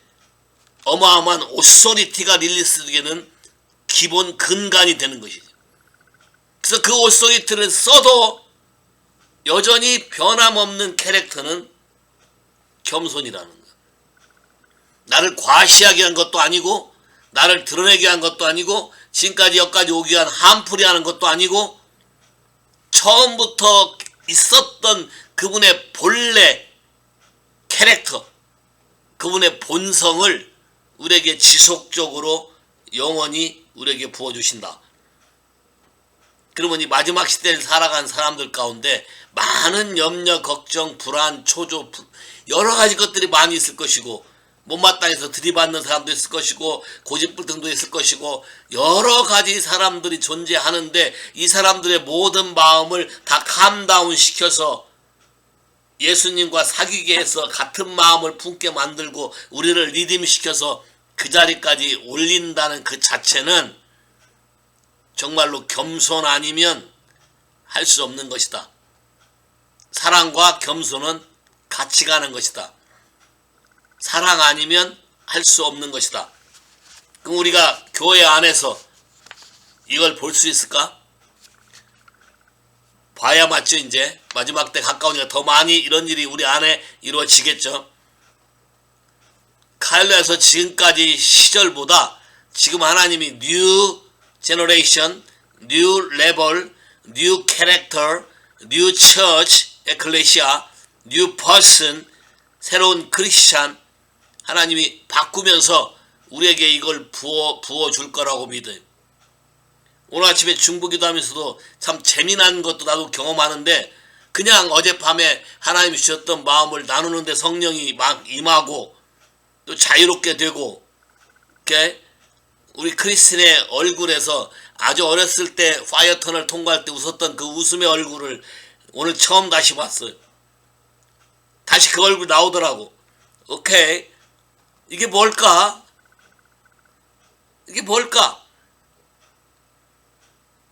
어마어마한 오소리티가 릴리스되는 기본 근간이 되는 것이죠. 그래서 그 오소리티를 써도 여전히 변함없는 캐릭터는 겸손이라는 거예요. 나를 과시하게 한 것도 아니고 나를 드러내게 한 것도 아니고 지금까지 여기까지 오기 위한 한풀이 하는 것도 아니고 처음부터 있었던 그분의 본래 캐릭터, 그분의 본성을 우리에게 지속적으로 영원히 우리에게 부어주신다. 그러면 이 마지막 시대를 살아간 사람들 가운데 많은 염려, 걱정, 불안, 초조, 여러 가지 것들이 많이 있을 것이고 못마땅해서 들이받는 사람도 있을 것이고 고집불통도 있을 것이고 여러 가지 사람들이 존재하는데 이 사람들의 모든 마음을 다 캄다운 시켜서 예수님과 사귀게 해서 같은 마음을 품게 만들고 우리를 리듬시켜서 그 자리까지 올린다는 그 자체는 정말로 겸손 아니면 할 수 없는 것이다. 사랑과 겸손은 같이 가는 것이다. 사랑 아니면 할 수 없는 것이다. 그럼 우리가 교회 안에서 이걸 볼 수 있을까? 봐야 맞죠. 이제 마지막 때 가까우니까 더 많이 이런 일이 우리 안에 이루어지겠죠. 칼로에서 지금까지 시절보다 지금 하나님이 new generation, new level, new character, new church, ecclesia, new person, 새로운 크리스찬 하나님이 바꾸면서 우리에게 이걸 부어줄 거라고 믿어요. 오늘 아침에 중보기도 하면서도 참 재미난 것도 나도 경험하는데 그냥 어젯밤에 하나님이 주셨던 마음을 나누는데 성령이 막 임하고 또 자유롭게 되고 이렇게 우리 크리스틴의 얼굴에서 아주 어렸을 때 파이어 터널 통과할 때 웃었던 그 웃음의 얼굴을 오늘 처음 다시 봤어요. 다시 그 얼굴 나오더라고. 오케이. 이게 뭘까? 이게 뭘까?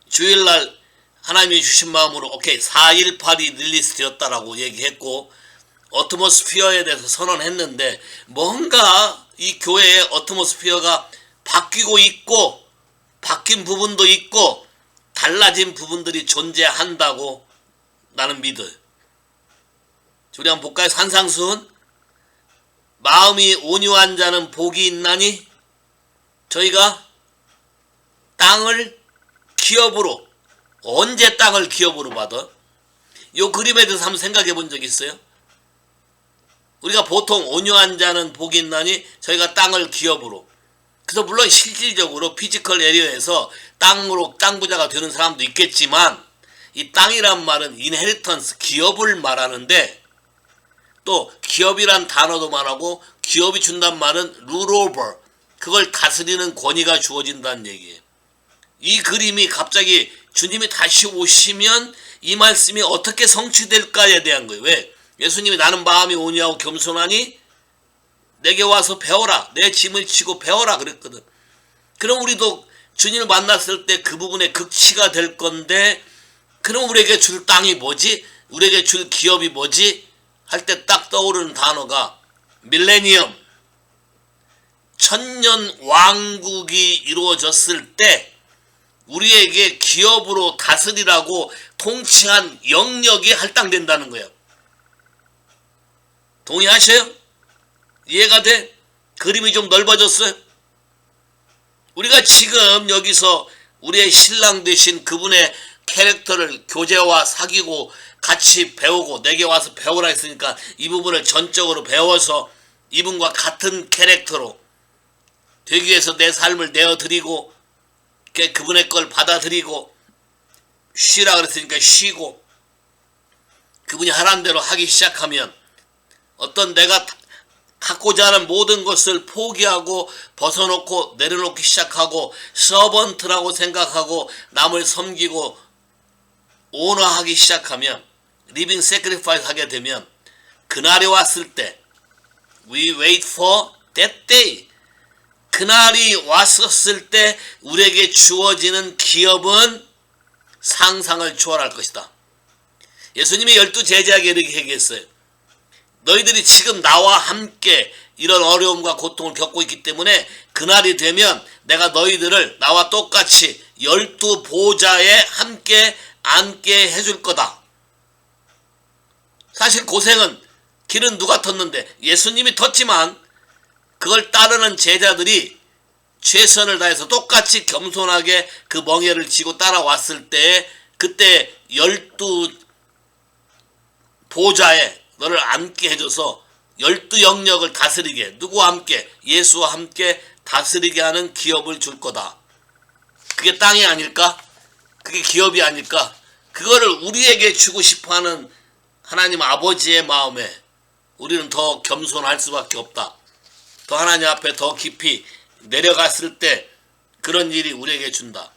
주일날 하나님이 주신 마음으로 오케이 4.18이 릴리스 되었다라고 얘기했고 어트모스피어에 대해서 선언했는데 뭔가 이 교회의 어트모스피어가 바뀌고 있고 바뀐 부분도 있고 달라진 부분들이 존재한다고 나는 믿어요. 우리 한번 볼까요? 산상수훈 마음이 온유한 자는 복이 있나니 저희가 땅을 기업으로 언제 땅을 기업으로 받아? 요 그림에 대해서 한번 생각해 본 적 있어요? 우리가 보통 온유한 자는 복이 있나니 저희가 땅을 기업으로. 그래서 물론 실질적으로 피지컬 에리어에서 땅으로 땅 부자가 되는 사람도 있겠지만 이 땅이란 말은 인헤리턴스 기업을 말하는데 또 기업이란 단어도 말하고 기업이 준단 말은 rule over 그걸 다스리는 권위가 주어진다는 얘기예요. 이 그림이 갑자기 주님이 다시 오시면 이 말씀이 어떻게 성취될까에 대한 거예요. 왜? 예수님이 나는 마음이 온유하고 겸손하니 내게 와서 배워라. 내 짐을 지고 배워라 그랬거든. 그럼 우리도 주님을 만났을 때 그 부분에 극치가 될 건데 그럼 우리에게 줄 땅이 뭐지? 우리에게 줄 기업이 뭐지? 할 때 딱 떠오르는 단어가 밀레니엄 천년 왕국이 이루어졌을 때 우리에게 기업으로 다스리라고 통치한 영역이 할당된다는 거예요. 동의하셔요? 이해가 돼? 그림이 좀 넓어졌어요? 우리가 지금 여기서 우리의 신랑 되신 그분의 캐릭터를 교제와 사귀고 같이 배우고 내게 와서 배우라 했으니까 이 부분을 전적으로 배워서 이분과 같은 캐릭터로 되기 위해서 내 삶을 내어드리고 그분의 걸 받아들이고 쉬라 그랬으니까 쉬고 그분이 하라는 대로 하기 시작하면 어떤 내가 갖고자 하는 모든 것을 포기하고 벗어놓고 내려놓기 시작하고 서번트라고 생각하고 남을 섬기고 오너하기 시작하면 리빙 세크리파이스 하게 되면 그날이 왔을 때 We wait for that day 그날이 왔었을 때 우리에게 주어지는 기업은 상상을 초월할 것이다. 예수님이 12 제자에게 이렇게 얘기했어요. 너희들이 지금 나와 함께 이런 어려움과 고통을 겪고 있기 때문에 그날이 되면 내가 너희들을 나와 똑같이 12 보좌에 함께 앉게 해줄 거다. 사실 고생은 길은 누가 텄는데 예수님이 텄지만 그걸 따르는 제자들이 최선을 다해서 똑같이 겸손하게 그 멍에를 쥐고 따라왔을 때 그때 12 보좌에 너를 앉게 해줘서 12 영역을 다스리게 누구와 함께 예수와 함께 다스리게 하는 기업을 줄 거다. 그게 땅이 아닐까? 그게 기업이 아닐까? 그거를 우리에게 주고 싶어하는 하나님 아버지의 마음에 우리는 더 겸손할 수밖에 없다. 더 하나님 앞에 더 깊이 내려갔을 때 그런 일이 우리에게 준다.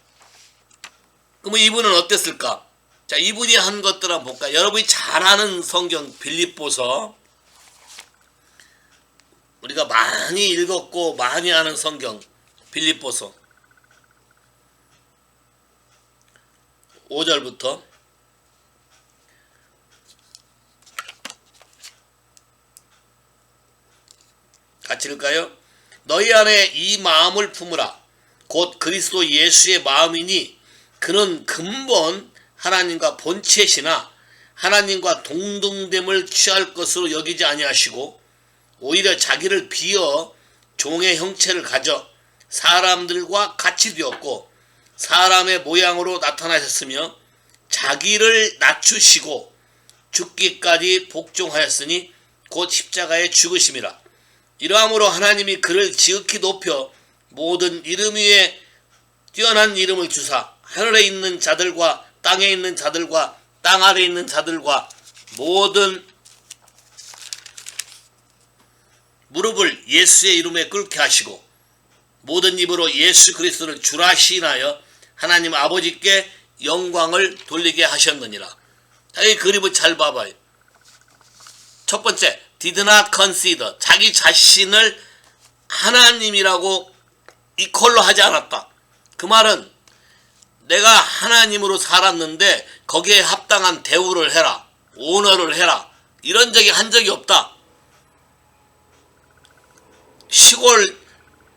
그러면 이분은 어땠을까? 자, 이분이 한 것들 한번 볼까요? 여러분이 잘 아는 성경 빌립보서 우리가 많이 읽었고 많이 아는 성경 빌립보서 5절부터 같이 읽을까요? 너희 안에 이 마음을 품으라. 곧 그리스도 예수의 마음이니 그는 근본 하나님과 본체시나 하나님과 동등됨을 취할 것으로 여기지 아니하시고 오히려 자기를 비어 종의 형체를 가져 사람들과 같이 되었고 사람의 모양으로 나타나셨으며 자기를 낮추시고 죽기까지 복종하였으니 곧 십자가에 죽으심이라. 이러함으로 하나님이 그를 지극히 높여 모든 이름 위에 뛰어난 이름을 주사 하늘에 있는 자들과 땅에 있는 자들과 땅 아래에 있는 자들과 모든 무릎을 예수의 이름에 꿇게 하시고 모든 입으로 예수 그리스도를 주라 시인하여 하나님 아버지께 영광을 돌리게 하셨느니라. 이 그림을 잘 봐봐요. 첫 번째, did not consider. 자기 자신을 하나님이라고 이퀄로 하지 않았다. 그 말은 내가 하나님으로 살았는데 거기에 합당한 대우를 해라. 오너를 해라. 이런 적이 한 적이 없다. 시골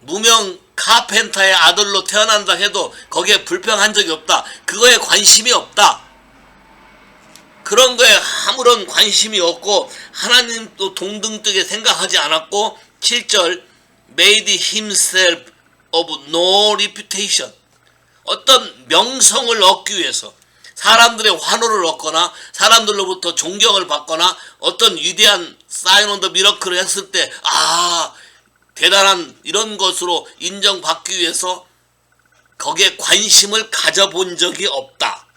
무명 카펜터의 아들로 태어난다 해도 거기에 불평한 적이 없다. 그거에 관심이 없다. 그런 거에 아무런 관심이 없고 하나님도 동등되게 생각하지 않았고 7절 made himself of no reputation 어떤 명성을 얻기 위해서 사람들의 환호를 얻거나 사람들로부터 존경을 받거나 어떤 위대한 사인 온 더 미러클을 했을 때 대단한 이런 것으로 인정받기 위해서 거기에 관심을 가져본 적이 없다.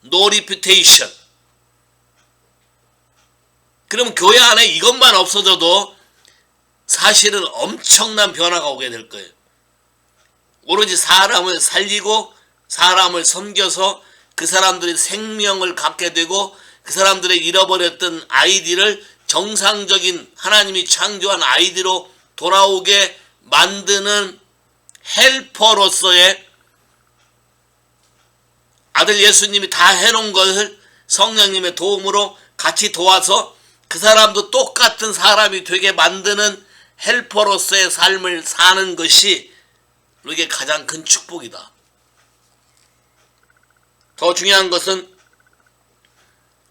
No reputation. 그럼 교회 안에 이것만 없어져도 사실은 엄청난 변화가 오게 될 거예요. 오로지 사람을 살리고 사람을 섬겨서 그 사람들이 생명을 갖게 되고 그 사람들의 잃어버렸던 아이디를 정상적인 하나님이 창조한 아이디로 돌아오게 만드는 헬퍼로서의 아들 예수님이 다 해놓은 것을 성령님의 도움으로 같이 도와서 그 사람도 똑같은 사람이 되게 만드는 헬퍼로서의 삶을 사는 것이 우리에게 가장 큰 축복이다. 더 중요한 것은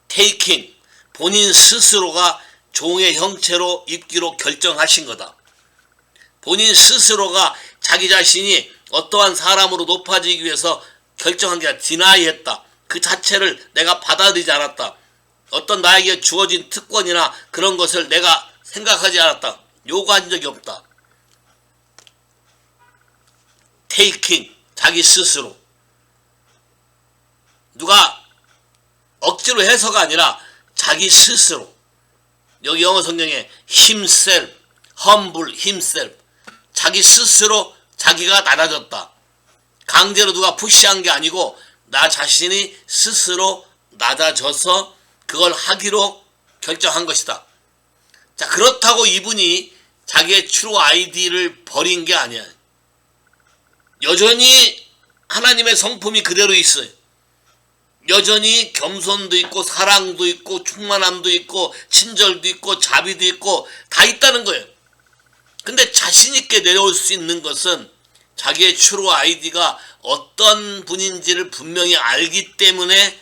taking, 본인 스스로가 종의 형체로 입기로 결정하신 거다. 본인 스스로가 자기 자신이 어떠한 사람으로 높아지기 위해서 결정한 게 아니라 디나이했다. 그 자체를 내가 받아들이지 않았다. 어떤 나에게 주어진 특권이나 그런 것을 내가 생각하지 않았다. 요구한 적이 없다. taking, 자기 스스로. 누가 억지로 해서가 아니라 자기 스스로. 여기 영어 성경에 himself, humble himself. 자기 스스로 자기가 낮아졌다. 강제로 누가 푸시한 게 아니고 나 자신이 스스로 낮아져서 그걸 하기로 결정한 것이다. 자, 그렇다고 이분이 자기의 트루 아이디를 버린 게 아니야. 여전히 하나님의 성품이 그대로 있어요. 여전히 겸손도 있고 사랑도 있고 충만함도 있고 친절도 있고 자비도 있고 다 있다는 거예요. 근데 자신 있게 내려올 수 있는 것은 자기의 트루 아이디가 어떤 분인지를 분명히 알기 때문에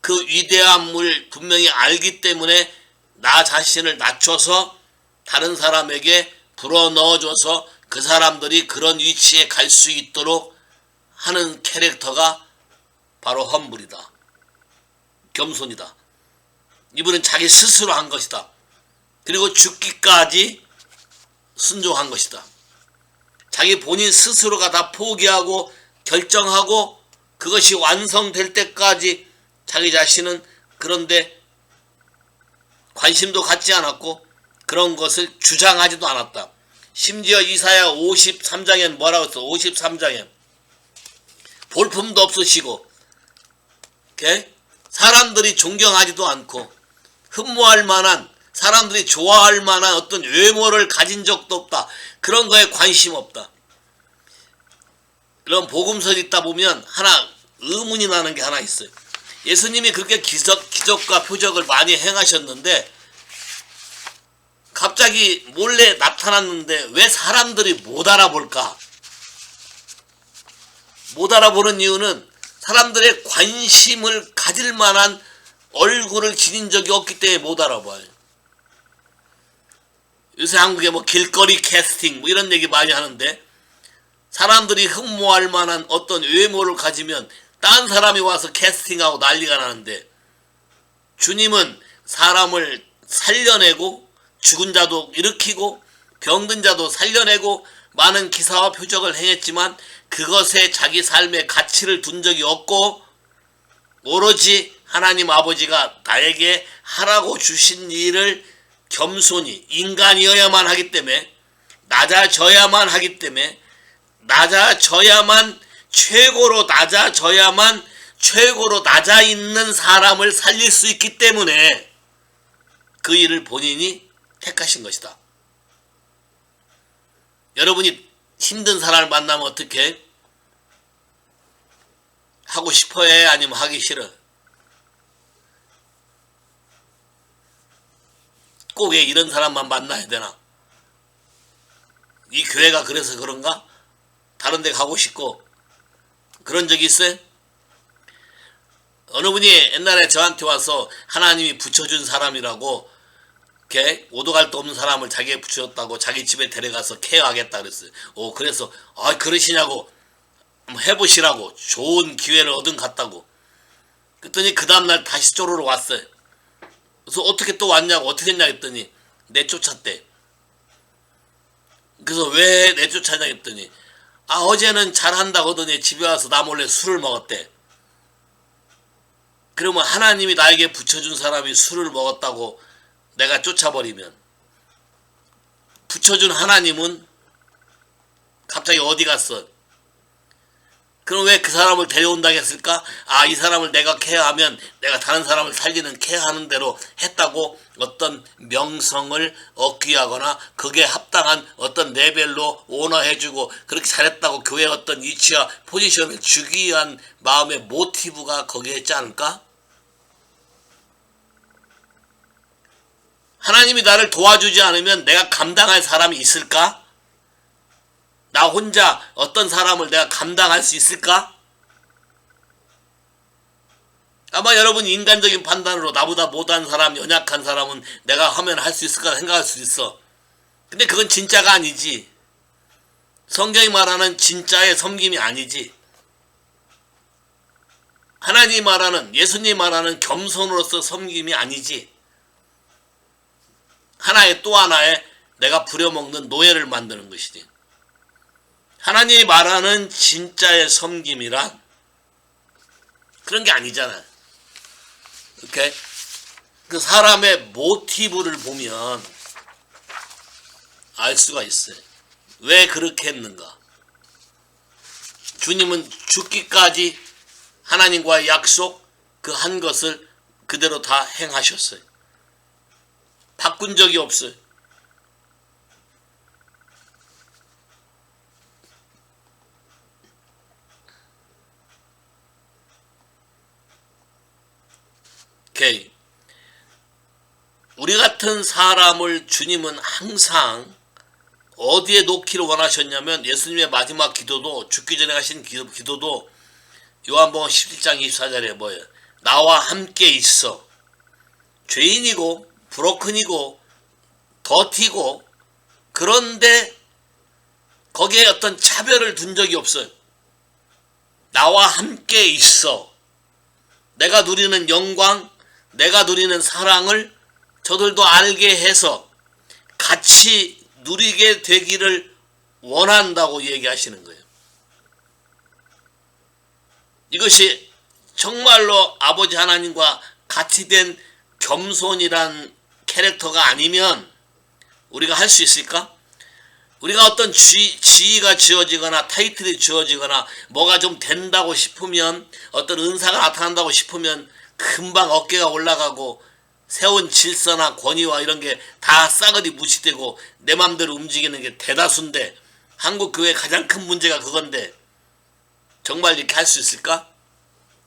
그 위대함을 분명히 알기 때문에 나 자신을 낮춰서 다른 사람에게 불어넣어줘서 그 사람들이 그런 위치에 갈 수 있도록 하는 캐릭터가 바로 험불이다. 겸손이다. 이분은 자기 스스로 한 것이다. 그리고 죽기까지 순종한 것이다. 자기 본인 스스로가 다 포기하고 결정하고 그것이 완성될 때까지 자기 자신은 그런데 관심도 갖지 않았고 그런 것을 주장하지도 않았다. 심지어 이사야 53장엔 뭐라고 했어? 53장에 볼품도 없으시고 사람들이 존경하지도 않고 흠모할 만한 사람들이 좋아할 만한 어떤 외모를 가진 적도 없다. 그런 거에 관심 없다. 그런 복음서 읽다 보면 하나 의문이 나는 게 하나 있어요. 예수님이 그렇게 기적과 표적을 많이 행하셨는데 갑자기 몰래 나타났는데 왜 사람들이 못 알아볼까? 못 알아보는 이유는 사람들의 관심을 가질 만한 얼굴을 지닌 적이 없기 때문에 못 알아봐요. 요새 한국에 뭐 길거리 캐스팅 뭐 이런 얘기 많이 하는데 사람들이 흠모할 만한 어떤 외모를 가지면 딴 사람이 와서 캐스팅하고 난리가 나는데 주님은 사람을 살려내고 죽은 자도 일으키고 병든 자도 살려내고 많은 기사와 표적을 행했지만 그것에 자기 삶의 가치를 둔 적이 없고 오로지 하나님 아버지가 나에게 하라고 주신 일을 겸손히 인간이어야만 하기 때문에 낮아져야만 하기 때문에 낮아져야만 최고로 낮아져야만 최고로 낮아 있는 사람을 살릴 수 있기 때문에 그 일을 본인이 택하신 것이다. 여러분이 힘든 사람을 만나면 어떻게 하고 싶어 해? 아니면 하기 싫어? 꼭 왜 이런 사람만 만나야 되나? 이 교회가 그래서 그런가? 다른 데 가고 싶고 그런 적이 있어요? 어느 분이 옛날에 저한테 와서 하나님이 붙여준 사람이라고 이렇게 오도 갈 데 없는 사람을 자기가 붙여줬다고 자기 집에 데려가서 케어하겠다 그랬어요. 그래서 그러시냐고 한번 해보시라고 좋은 기회를 얻은 것 같다고. 그랬더니 그 다음날 다시 쪼르러 왔어요. 그래서 어떻게 또 왔냐고, 어떻게 했냐 했더니 내쫓았대. 그래서 왜 내쫓았냐 했더니 어제는 잘한다고 하더니 집에 와서 나 몰래 술을 먹었대. 그러면 하나님이 나에게 붙여준 사람이 술을 먹었다고 내가 쫓아버리면 붙여준 하나님은 갑자기 어디 갔어? 그럼 왜 그 사람을 데려온다고 했을까? 이 사람을 내가 케어하면 내가 다른 사람을 살리는 케어하는 대로 했다고 어떤 명성을 얻기 하거나 거기에 합당한 어떤 레벨로 오너해주고 그렇게 잘했다고 교회의 어떤 위치와 포지션을 주기 위한 마음의 모티브가 거기에 있지 않을까? 하나님이 나를 도와주지 않으면 내가 감당할 사람이 있을까? 나 혼자 어떤 사람을 내가 감당할 수 있을까? 아마 여러분 인간적인 판단으로 나보다 못한 사람, 연약한 사람은 내가 하면 할 수 있을까 생각할 수 있어. 근데 그건 진짜가 아니지. 성경이 말하는 진짜의 섬김이 아니지. 하나님이 말하는, 예수님이 말하는 겸손으로서 섬김이 아니지. 또 하나의 내가 부려먹는 노예를 만드는 것이지. 하나님이 말하는 진짜의 섬김이란 그런 게 아니잖아요. 오케이? 그 사람의 모티브를 보면 알 수가 있어요. 왜 그렇게 했는가? 주님은 죽기까지 하나님과의 약속 그 한 것을 그대로 다 행하셨어요. 바꾼 적이 없어요. 오케이. 우리 같은 사람을 주님은 항상 어디에 놓기를 원하셨냐면 예수님의 마지막 기도도 죽기 전에 하신 기도도 요한복음 17장 24절에 뭐예요? 나와 함께 있어. 죄인이고 브로큰이고 더티고 그런데 거기에 어떤 차별을 둔 적이 없어요. 나와 함께 있어. 내가 누리는 영광, 내가 누리는 사랑을 저들도 알게 해서 같이 누리게 되기를 원한다고 얘기하시는 거예요. 이것이 정말로 아버지 하나님과 같이 된 겸손이란 캐릭터가 아니면 우리가 할 수 있을까? 우리가 어떤 지위가 주어지거나 타이틀이 주어지거나 뭐가 좀 된다고 싶으면 어떤 은사가 나타난다고 싶으면 금방 어깨가 올라가고 세운 질서나 권위와 이런 게 다 싸그리 무시되고 내 맘대로 움직이는 게 대다수인데 한국 교회의 가장 큰 문제가 그건데 정말 이렇게 할 수 있을까?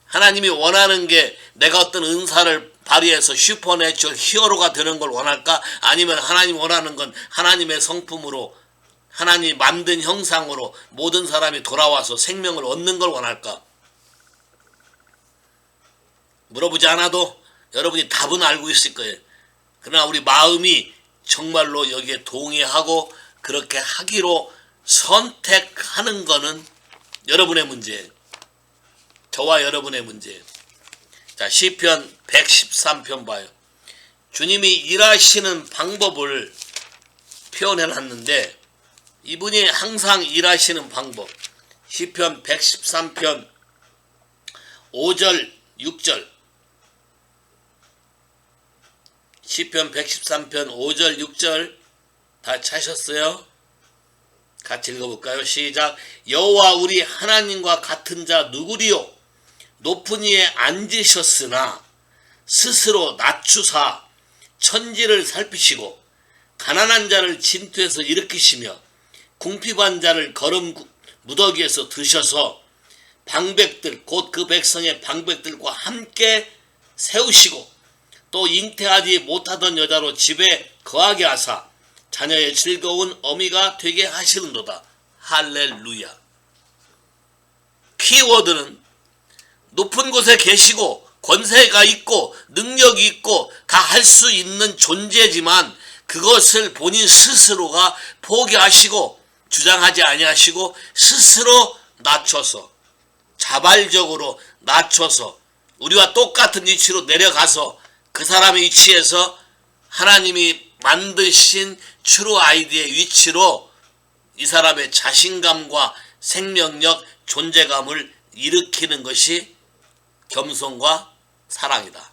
하나님이 원하는 게 내가 어떤 은사를 발휘해서 슈퍼내추럴 히어로가 되는 걸 원할까? 아니면 하나님 원하는 건 하나님의 성품으로 하나님이 만든 형상으로 모든 사람이 돌아와서 생명을 얻는 걸 원할까? 물어보지 않아도 여러분이 답은 알고 있을 거예요. 그러나 우리 마음이 정말로 여기에 동의하고 그렇게 하기로 선택하는 거는 여러분의 문제예요. 저와 여러분의 문제예요. 자, 시편 113편 봐요. 주님이 일하시는 방법을 표현해놨는데 이분이 항상 일하시는 방법. 시편 113편 5절 6절 시편 113편 5절 6절 다 찾으셨어요? 같이 읽어볼까요? 시작. 여호와 우리 하나님과 같은 자 누구리요? 높은 이에 앉으셨으나 스스로 낮추사 천지를 살피시고 가난한 자를 진투에서 일으키시며 궁핍한 자를 거름 무더기에서 드셔서 방백들 곧 그 백성의 방백들과 함께 세우시고 또 잉태하지 못하던 여자로 집에 거하게 하사 자녀의 즐거운 어미가 되게 하시는도다. 할렐루야. 키워드는 높은 곳에 계시고 권세가 있고 능력이 있고 다 할 수 있는 존재지만 그것을 본인 스스로가 포기하시고 주장하지 아니하시고 스스로 낮춰서 자발적으로 낮춰서 우리와 똑같은 위치로 내려가서 그 사람의 위치에서 하나님이 만드신 트루 아이디의 위치로 이 사람의 자신감과 생명력, 존재감을 일으키는 것이 겸손과 사랑이다.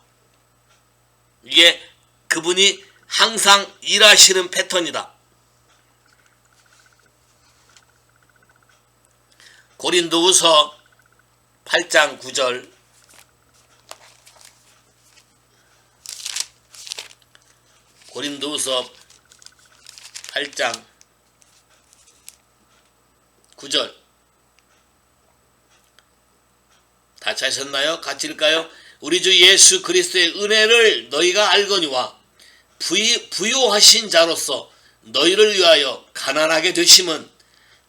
이게 그분이 항상 일하시는 패턴이다. 고린도후서 8장 9절. 고린도후서 8장 9절. 다 찾으셨나요? 같이 읽을까요? 우리 주 예수 그리스도의 은혜를 너희가 알거니와 부요하신 자로서 너희를 위하여 가난하게 되심은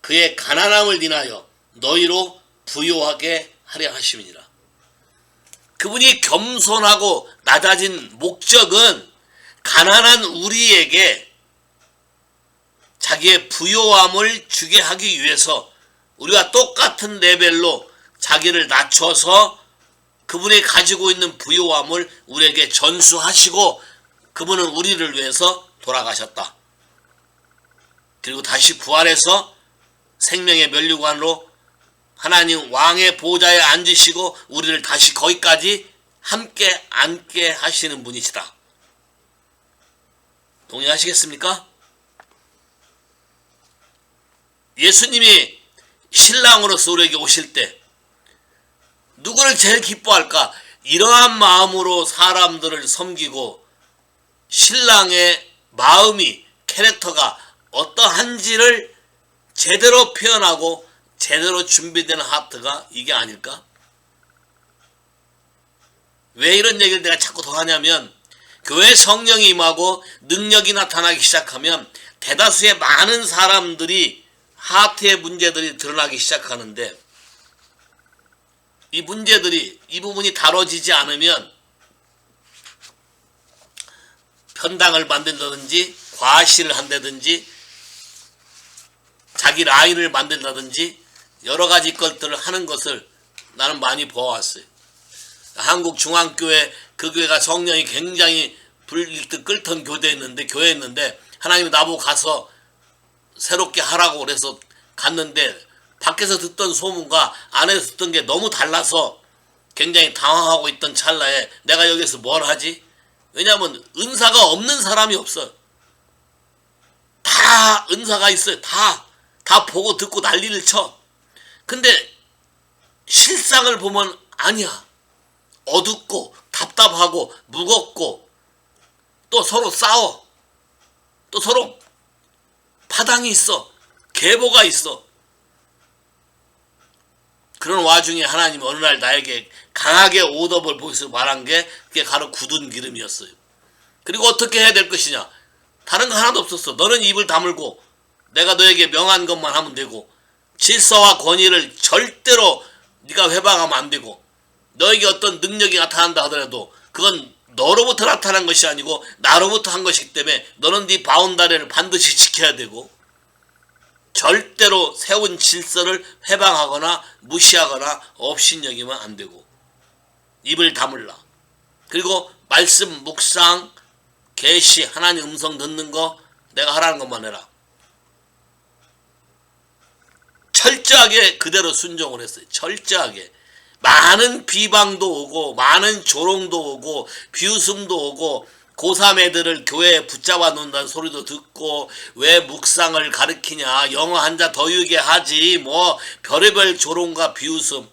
그의 가난함을 인하여 너희로 부요하게 하려 하심이니라. 그분이 겸손하고 낮아진 목적은 가난한 우리에게 자기의 부요함을 주게 하기 위해서 우리와 똑같은 레벨로 자기를 낮춰서 그분이 가지고 있는 부요함을 우리에게 전수하시고 그분은 우리를 위해서 돌아가셨다. 그리고 다시 부활해서 생명의 면류관으로 하나님 왕의 보좌에 앉으시고 우리를 다시 거기까지 함께 앉게 하시는 분이시다. 동의하시겠습니까? 예수님이 신랑으로서 우리에게 오실 때 누구를 제일 기뻐할까? 이러한 마음으로 사람들을 섬기고 신랑의 마음이, 캐릭터가 어떠한지를 제대로 표현하고 제대로 준비된 하트가 이게 아닐까? 왜 이런 얘기를 내가 자꾸 더 하냐면 교회 성령이 임하고 능력이 나타나기 시작하면 대다수의 많은 사람들이 하트의 문제들이 드러나기 시작하는데 이 문제들이 이 부분이 다뤄지지 않으면 편당을 만든다든지 과시를 한다든지 자기 라인을 만든다든지 여러 가지 것들을 하는 것을 나는 많이 보아왔어요. 한국 중앙교회 그 교회가 성령이 굉장히 불일듯 끓던 교회였는데 하나님이 나보고 가서 새롭게 하라고 그래서 갔는데 밖에서 듣던 소문과 안에서 듣던 게 너무 달라서 굉장히 당황하고 있던 찰나에 내가 여기서 뭘 하지? 왜냐하면 은사가 없는 사람이 없어. 다 은사가 있어요. 다 보고 듣고 난리를 쳐. 근데 실상을 보면 아니야. 어둡고 답답하고 무겁고 또 서로 싸워. 또 서로 파당이 있어. 계보가 있어. 그런 와중에 하나님이 어느 날 나에게 강하게 오더블 보이스로 말한 게 그게 바로 굳은 기름이었어요. 그리고 어떻게 해야 될 것이냐? 다른 거 하나도 없었어. 너는 입을 다물고 내가 너에게 명한 것만 하면 되고 질서와 권위를 절대로 네가 회방하면 안 되고 너에게 어떤 능력이 나타난다 하더라도 그건 너로부터 나타난 것이 아니고 나로부터 한 것이기 때문에 너는 네 바운다리를 반드시 지켜야 되고 절대로 세운 질서를 회방하거나 무시하거나 업신여기면 안 되고 입을 다물라. 그리고 말씀 묵상 계시 하나님 음성 듣는 거 내가 하라는 것만 해라. 철저하게 그대로 순종을 했어요. 철저하게. 많은 비방도 오고 많은 조롱도 오고 비웃음도 오고 고3 애들을 교회에 붙잡아 놓는다는 소리도 듣고 왜 묵상을 가르치냐, 영어 한자 더 유게 하지, 뭐 별의별 조롱과 비웃음.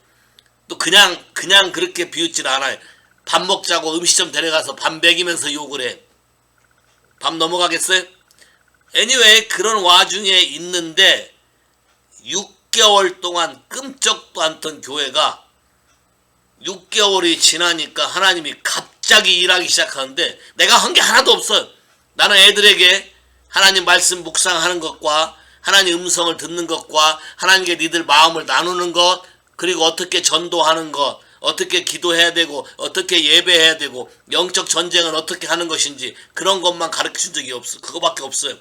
또 그냥 그렇게 비웃질 않아요. 밥 먹자고 음식점 데려가서 밥 먹이면서 욕을 해. 밥 넘어가겠어요? anyway 그런 와중에 있는데 6개월 동안 끔찍도 않던 교회가 6개월이 지나니까 하나님이 갑자기 일하기 시작하는데 내가 한 게 하나도 없어요. 나는 애들에게 하나님 말씀 묵상하는 것과 하나님 음성을 듣는 것과 하나님께 니들 마음을 나누는 것, 그리고 어떻게 전도하는 것, 어떻게 기도해야 되고 어떻게 예배해야 되고 영적 전쟁은 어떻게 하는 것인지 그런 것만 가르쳐준 적이 없어. 그거밖에 없어요.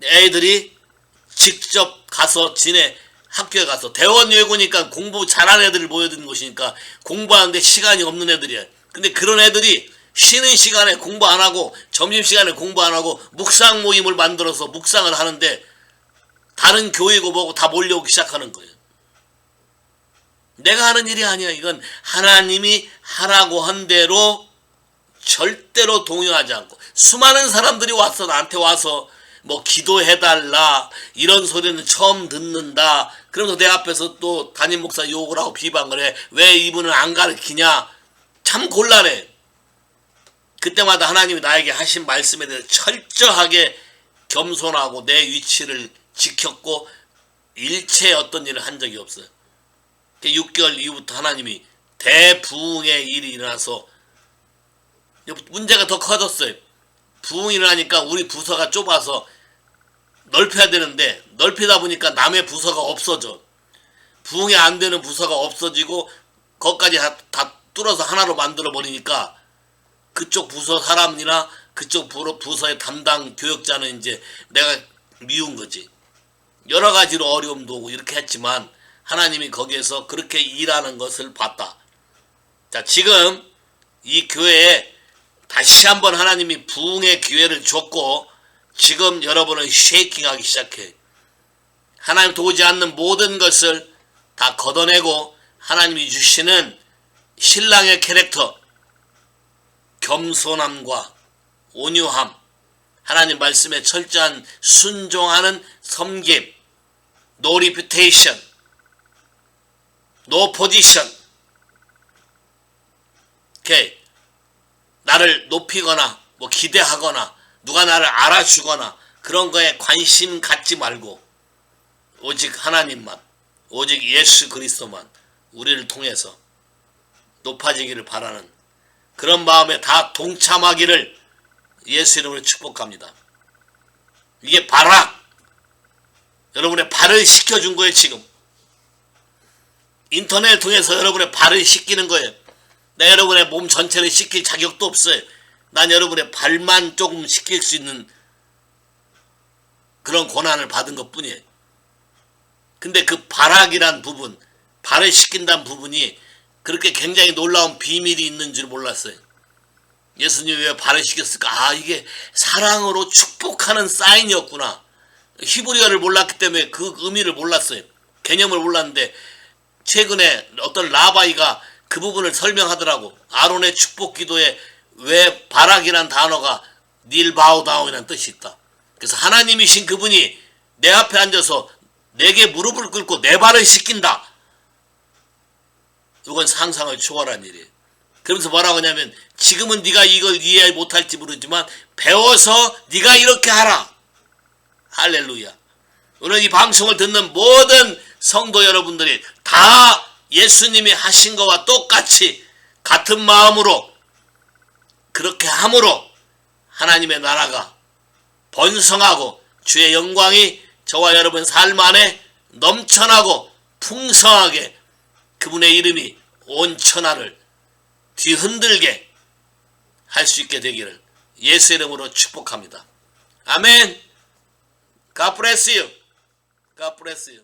애들이 직접 가서 지네 학교에 가서 대원예고니까 공부 잘하는 애들을 모여드는 곳이니까 공부하는데 시간이 없는 애들이야. 근데 그런 애들이 쉬는 시간에 공부 안 하고 점심시간에 공부 안 하고 묵상 모임을 만들어서 묵상을 하는데 다른 교회고 뭐고 다 몰려오기 시작하는 거예요. 내가 하는 일이 아니야. 이건 하나님이 하라고 한 대로 절대로 동요하지 않고, 수많은 사람들이 왔어. 나한테 와서 뭐 기도해달라 이런 소리는 처음 듣는다. 그러면서 내 앞에서 또 담임 목사 욕을 하고 비방을 해. 왜 이분은 안 가르치냐. 참 곤란해. 그때마다 하나님이 나에게 하신 말씀에 대해서 철저하게 겸손하고 내 위치를 지켰고 일체 어떤 일을 한 적이 없어요. 6개월 이후부터 하나님이 대부흥의 일이 일어나서 문제가 더 커졌어요. 부흥이 일어나니까 우리 부서가 좁아서 넓혀야 되는데 넓히다 보니까 남의 부서가 없어져. 부흥이 안 되는 부서가 없어지고 거기까지 다 뚫어서 하나로 만들어 버리니까 그쪽 부서 사람이나 그쪽 부서의 담당 교역자는 이제 내가 미운 거지. 여러 가지로 어려움도 오고 이렇게 했지만 하나님이 거기에서 그렇게 일하는 것을 봤다. 자, 지금 이 교회에 다시 한번 하나님이 부흥의 기회를 줬고 지금 여러분은 쉐이킹하기 시작해. 하나님 도우지 않는 모든 것을 다 걷어내고 하나님이 주시는 신랑의 캐릭터, 겸손함과 온유함, 하나님 말씀에 철저한 순종하는 섬김, no reputation, no position. 오케이. 나를 높이거나 뭐 기대하거나 누가 나를 알아주거나 그런 거에 관심 갖지 말고 오직 하나님만, 오직 예수 그리스도만 우리를 통해서 높아지기를 바라는 그런 마음에 다 동참하기를 예수 이름으로 축복합니다. 이게 발악, 여러분의 발을 시켜준 거예요. 지금 인터넷을 통해서 여러분의 발을 씻기는 거예요. 나 여러분의 몸 전체를 씻길 자격도 없어요. 난 여러분의 발만 조금 씻길 수 있는 그런 권한을 받은 것 뿐이에요. 근데 그 발악이란 부분, 발을 씻긴다는 부분이 그렇게 굉장히 놀라운 비밀이 있는 줄 몰랐어요. 예수님이 왜 발을 씻겼을까? 아, 이게 사랑으로 축복하는 사인이었구나. 히브리어를 몰랐기 때문에 그 의미를 몰랐어요. 개념을 몰랐는데 최근에 어떤 라바이가 그 부분을 설명하더라고. 아론의 축복 기도에 왜 바락이란 단어가 닐 바우 다운이라는 뜻이 있다. 그래서 하나님이신 그분이 내 앞에 앉아서 내게 무릎을 꿇고 내 발을 씻긴다. 이건 상상을 초월한 일이에요. 그러면서 뭐라고 하냐면 지금은 네가 이걸 이해 못할지 모르지만 배워서 네가 이렇게 하라. 할렐루야. 오늘 이 방송을 듣는 모든 성도 여러분들이 다 예수님이 하신 것과 똑같이 같은 마음으로 그렇게 함으로 하나님의 나라가 번성하고 주의 영광이 저와 여러분 삶 안에 넘쳐나고 풍성하게 그분의 이름이 온 천하를 뒤흔들게 할 수 있게 되기를 예수 이름으로 축복합니다. 아멘. God bless you. God bless you.